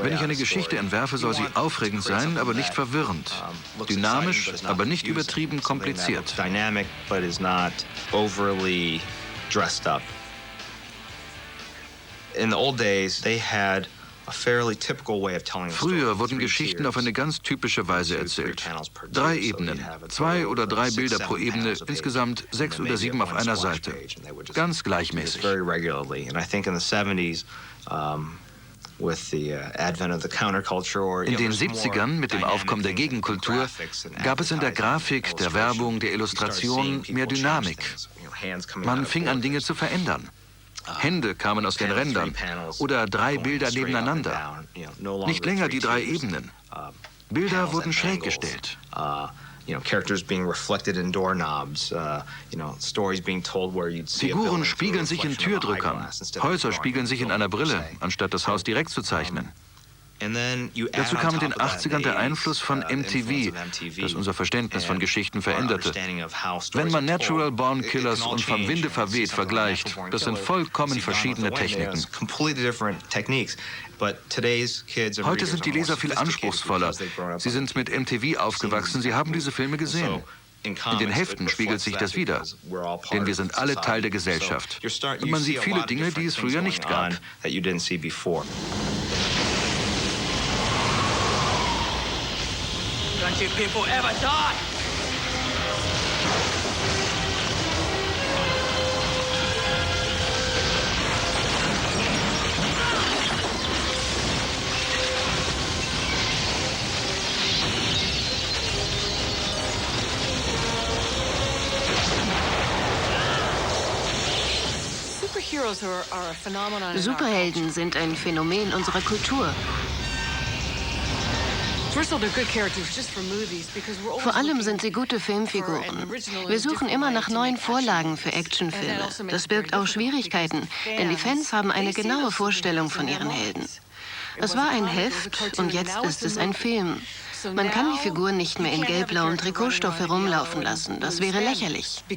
Speaker 7: Wenn ich eine Geschichte entwerfe, soll sie aufregend sein, aber nicht verwirrend. Dynamisch, aber nicht übertrieben kompliziert.
Speaker 5: In the old days, they had
Speaker 7: Früher wurden Geschichten auf eine ganz typische Weise erzählt. 3 Ebenen, 2 oder 3 Bilder pro Ebene, insgesamt 6 oder 7 auf einer Seite. Ganz gleichmäßig.
Speaker 5: In
Speaker 7: den 70ern, mit dem Aufkommen der Gegenkultur, gab es in der Grafik, der Werbung, der Illustration mehr Dynamik. Man fing an, Dinge zu verändern. Hände kamen aus den Rändern oder 3 Bilder nebeneinander. Nicht länger die 3 Ebenen. Bilder wurden schräg gestellt. Figuren spiegeln sich in Türdrückern. Häuser spiegeln sich in einer Brille, anstatt das Haus direkt zu zeichnen. Dazu kam in den 80ern der Einfluss von MTV, das unser Verständnis von Geschichten veränderte. Wenn man Natural Born Killers und Vom Winde verweht vergleicht, das sind vollkommen verschiedene Techniken. Heute sind die Leser viel anspruchsvoller. Sie sind mit MTV aufgewachsen, sie haben diese Filme gesehen. In den Heften spiegelt sich das wider, denn wir sind alle Teil der Gesellschaft. Und man sieht viele Dinge, die es früher nicht gab.
Speaker 16: Don't you people ever die!
Speaker 1: Superhelden sind ein Phänomen unserer Kultur. Vor allem sind sie gute Filmfiguren. Wir suchen immer nach neuen Vorlagen für Actionfilme. Das birgt auch Schwierigkeiten, denn die Fans haben eine genaue Vorstellung von ihren Helden. Es war ein Heft und jetzt ist es ein Film. Man kann die Figuren nicht mehr in gelb-blauen Trikotstoff herumlaufen lassen. Das wäre lächerlich. Wir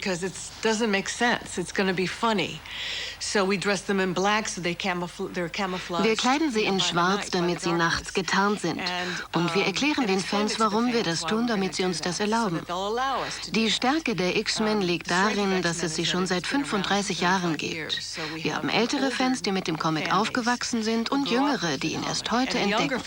Speaker 1: kleiden sie in schwarz, damit sie nachts getarnt sind. Und wir erklären den Fans, warum wir das tun, damit sie uns das erlauben. Die Stärke der X-Men liegt darin, dass es sie schon seit 35 Jahren gibt. Wir haben ältere Fans, die mit dem Comic aufgewachsen sind, und jüngere, die ihn erst heute entdecken.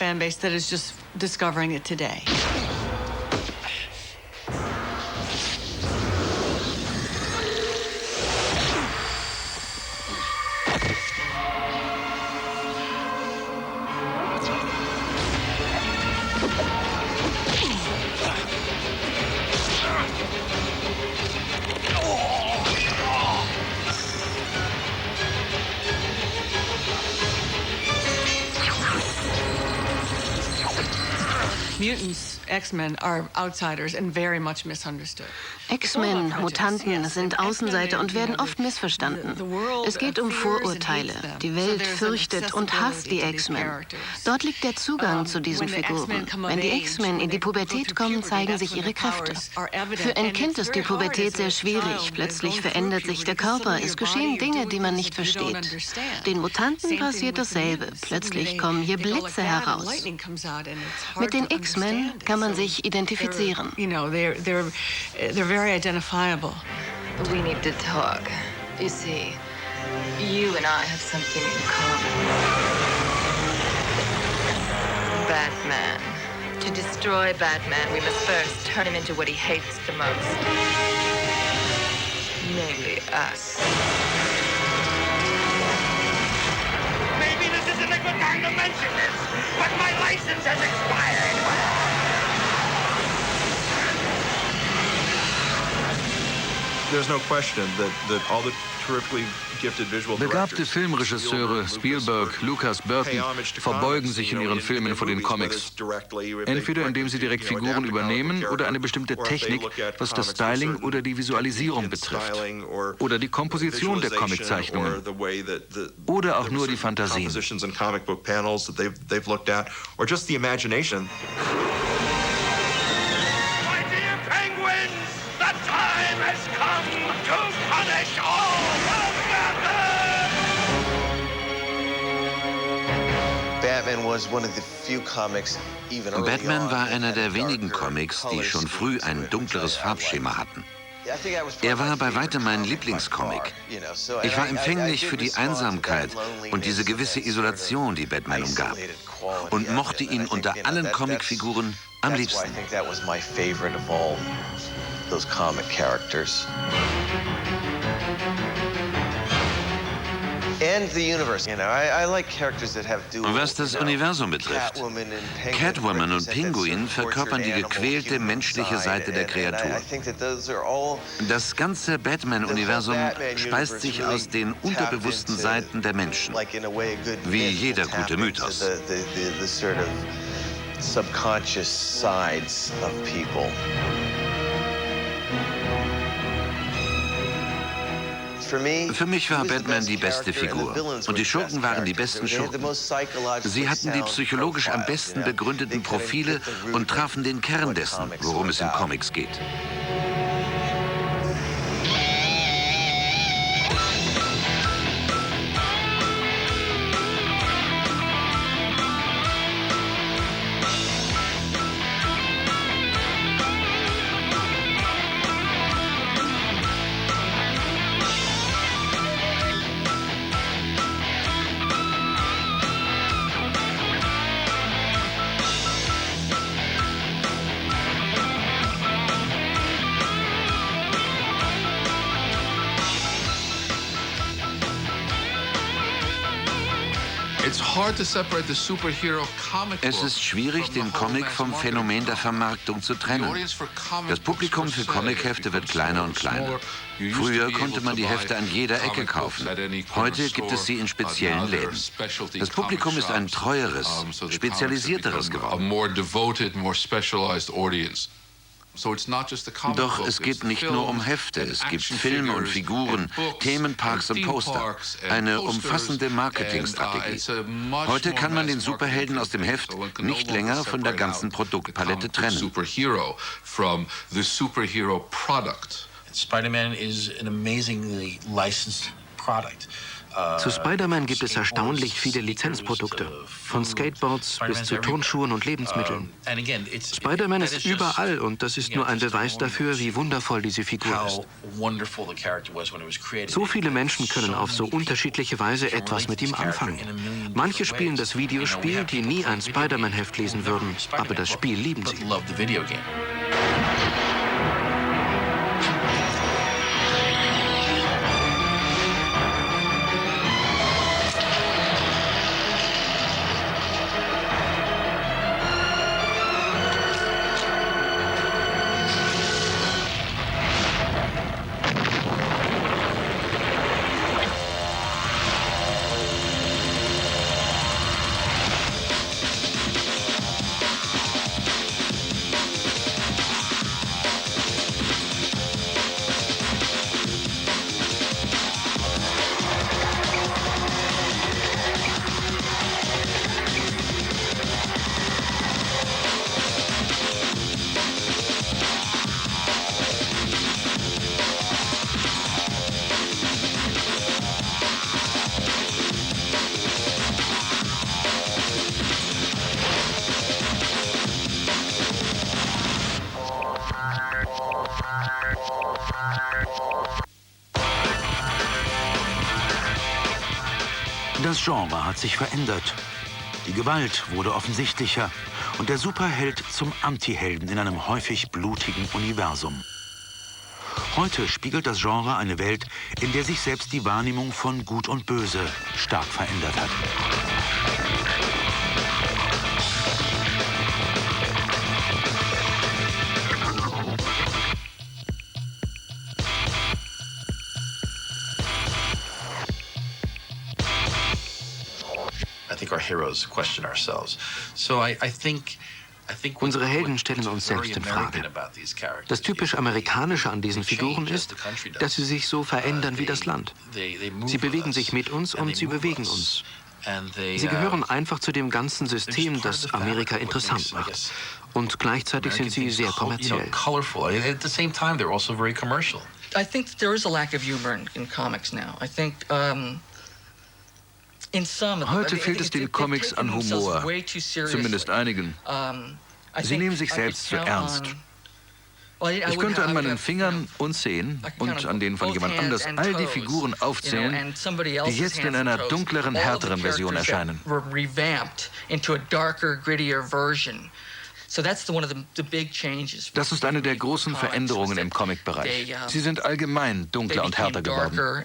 Speaker 1: X-Men, Mutanten, sind Außenseiter und werden oft missverstanden. Es geht um Vorurteile. Die Welt fürchtet und hasst die X-Men. Dort liegt der Zugang zu diesen Figuren. Wenn die X-Men in die Pubertät kommen, zeigen sich ihre Kräfte. Für ein Kind ist die Pubertät sehr schwierig. Plötzlich verändert sich der Körper. Es geschehen Dinge, die man nicht versteht. Den Mutanten passiert dasselbe. Plötzlich kommen hier Blitze heraus. Mit den X-Men kann man sich identifizieren.
Speaker 23: They're very identifiable. We need to talk. You see, you and I have something in common. Batman. To destroy Batman, we must first turn him into what he hates the most. Namely us.
Speaker 16: Maybe this isn't a good time to mention this, but my license has expired.
Speaker 12: There's no question that all the terrifically gifted visual
Speaker 7: Begabte Filmregisseure Spielberg, Lucas, Burton verbeugen sich in ihren Filmen vor den Comics. Entweder indem sie direkt Figuren übernehmen oder eine bestimmte Technik, was das Styling oder die Visualisierung betrifft. Oder die Komposition der Comiczeichnungen. Oder auch nur die Fantasien.
Speaker 9: Batman war einer der wenigen Comics, die schon früh ein dunkleres Farbschema hatten. Er war bei weitem mein Lieblingscomic. Ich war empfänglich für die Einsamkeit und diese gewisse Isolation, die Batman umgab. Und mochte ihn unter allen Comicfiguren am liebsten. Was das Universum betrifft, Catwoman und Pinguin verkörpern die gequälte menschliche Seite der Kreatur. Das ganze Batman-Universum speist sich aus den unterbewussten Seiten der Menschen, wie jeder gute Mythos. Für mich war Batman die beste Figur und die Schurken waren die besten Schurken. Sie hatten die psychologisch am besten begründeten Profile und trafen den Kern dessen, worum es in Comics geht. Es ist schwierig, den Comic vom Phänomen der Vermarktung zu trennen. Das Publikum für Comichefte wird kleiner und kleiner. Früher konnte man die Hefte an jeder Ecke kaufen. Heute gibt es sie in speziellen Läden. Das Publikum ist ein treueres, spezialisierteres geworden. Doch es geht nicht nur um Hefte, es gibt Filme und Figuren, Themenparks und Poster, eine umfassende Marketingstrategie. Heute kann man den Superhelden aus dem Heft nicht länger von der ganzen Produktpalette trennen.
Speaker 17: Spider-Man is an amazingly licensed product.
Speaker 4: Zu Spider-Man gibt es erstaunlich viele Lizenzprodukte, von Skateboards bis zu Turnschuhen und Lebensmitteln. Spider-Man ist überall und das ist nur ein Beweis dafür, wie wundervoll diese Figur ist. So viele Menschen können auf so unterschiedliche Weise etwas mit ihm anfangen. Manche spielen das Videospiel, die nie ein Spider-Man-Heft lesen würden, aber das Spiel lieben sie.
Speaker 2: Das Genre hat sich verändert. Die Gewalt wurde offensichtlicher und der Superheld zum Antihelden in einem häufig blutigen Universum. Heute spiegelt das Genre eine Welt, in der sich selbst die Wahrnehmung von Gut und Böse stark verändert hat.
Speaker 4: Unsere Helden stellen uns selbst in Frage. Das typisch Amerikanische an diesen Figuren ist, dass sie sich so verändern wie das Land. Sie bewegen sich mit uns und sie bewegen uns. Sie gehören einfach zu dem ganzen System, das Amerika interessant macht. Und gleichzeitig sind sie sehr kommerziell.
Speaker 13: I think that there is a lack of humor in comics now. I think
Speaker 7: Heute fehlt es den Comics an Humor, zumindest einigen. Sie nehmen sich selbst zu ernst. Ich könnte an meinen Fingern und Zehen und an denen von jemand anders all die Figuren aufzählen, die jetzt in einer dunkleren, härteren Version erscheinen. Das ist eine der großen Veränderungen im Comic-Bereich. Sie sind allgemein dunkler und härter geworden.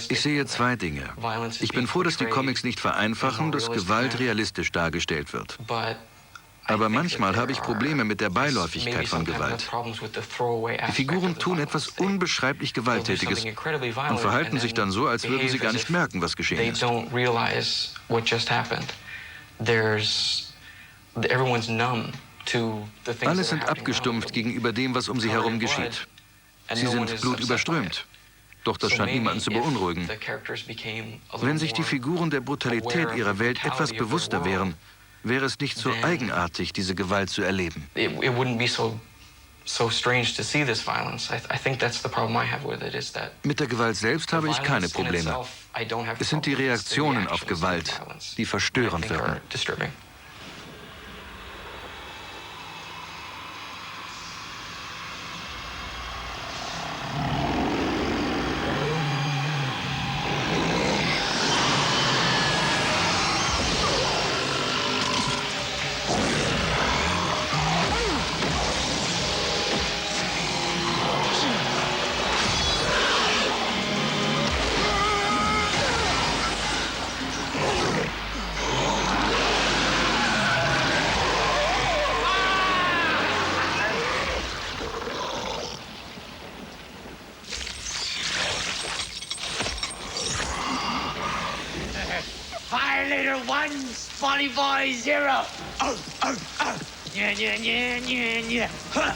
Speaker 7: Ich sehe zwei Dinge. Ich bin froh, dass die Comics nicht vereinfachen, dass Gewalt realistisch dargestellt wird. Aber manchmal habe ich Probleme mit der Beiläufigkeit von Gewalt. Die Figuren tun etwas unbeschreiblich Gewalttätiges und verhalten sich dann so, als würden sie gar nicht merken, was geschehen ist. Alle sind abgestumpft gegenüber dem, was um sie herum geschieht. Sie sind blutüberströmt. Doch das scheint niemanden zu beunruhigen. Wenn sich die Figuren der Brutalität ihrer Welt etwas bewusster wären, wäre es nicht so eigenartig, diese Gewalt zu erleben. Mit der Gewalt selbst habe ich keine Probleme. Es sind die Reaktionen auf Gewalt, die verstörend wirken.
Speaker 16: Violator 1, Spotty Boy 0. Oh, oh, oh. Yeah, yeah, yeah, yeah, yeah. Huh.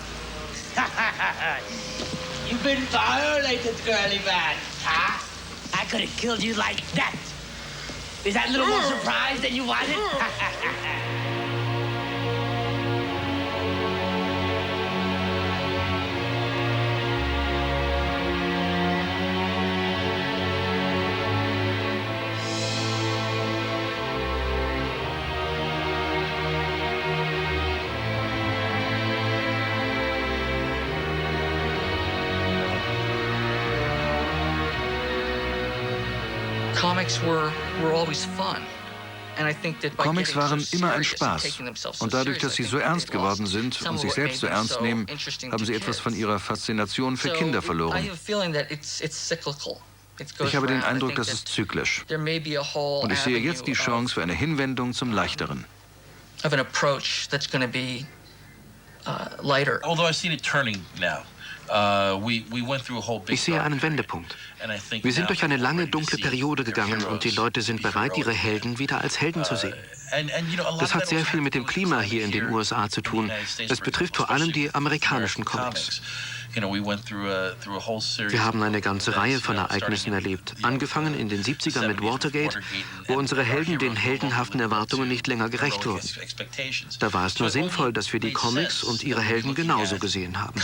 Speaker 16: You've been violated, girly man. Huh? I could have killed you like that. Is that a little more surprise than you wanted?
Speaker 7: Comics waren immer ein Spaß. Und dadurch, dass sie so ernst geworden sind und sich selbst so ernst nehmen, haben sie etwas von ihrer Faszination für Kinder verloren. Ich habe den Eindruck, das ist zyklisch. Und ich sehe jetzt die Chance für eine Hinwendung zum Leichteren.
Speaker 17: Although I see it turning now.
Speaker 4: Ich sehe einen Wendepunkt. Wir sind durch eine lange, dunkle Periode gegangen und die Leute sind bereit, ihre Helden wieder als Helden zu sehen. Das hat sehr viel mit dem Klima hier in den USA zu tun. Es betrifft vor allem die amerikanischen Comics. Wir haben eine ganze Reihe von Ereignissen erlebt, angefangen in den 70ern mit Watergate, wo unsere Helden den heldenhaften Erwartungen nicht länger gerecht wurden. Da war es nur sinnvoll, dass wir die Comics und ihre Helden genauso gesehen haben.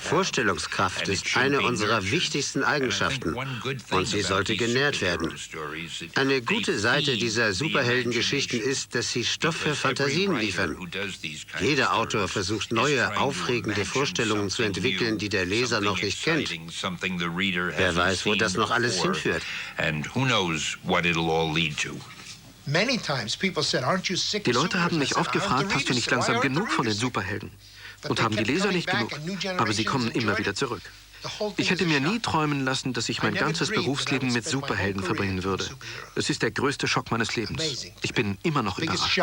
Speaker 11: Vorstellungskraft ist eine unserer wichtigsten Eigenschaften und sie sollte genährt werden. Eine gute Seite dieser Superheldengeschichten ist, dass sie Stoff für Fantasien liefern. Jeder Autor versucht neue, aufregende Vorstellungen zu entwickeln, die der Leser noch nicht kennt. Wer weiß, wo das noch alles hinführt.
Speaker 4: Die Leute haben mich oft gefragt, hast du nicht langsam genug von den Superhelden? Und haben die Leser nicht genug? Aber sie kommen immer wieder zurück. Ich hätte mir nie träumen lassen, dass ich mein ganzes Berufsleben mit Superhelden verbringen würde. Es ist der größte Schock meines Lebens. Ich bin immer noch überrascht.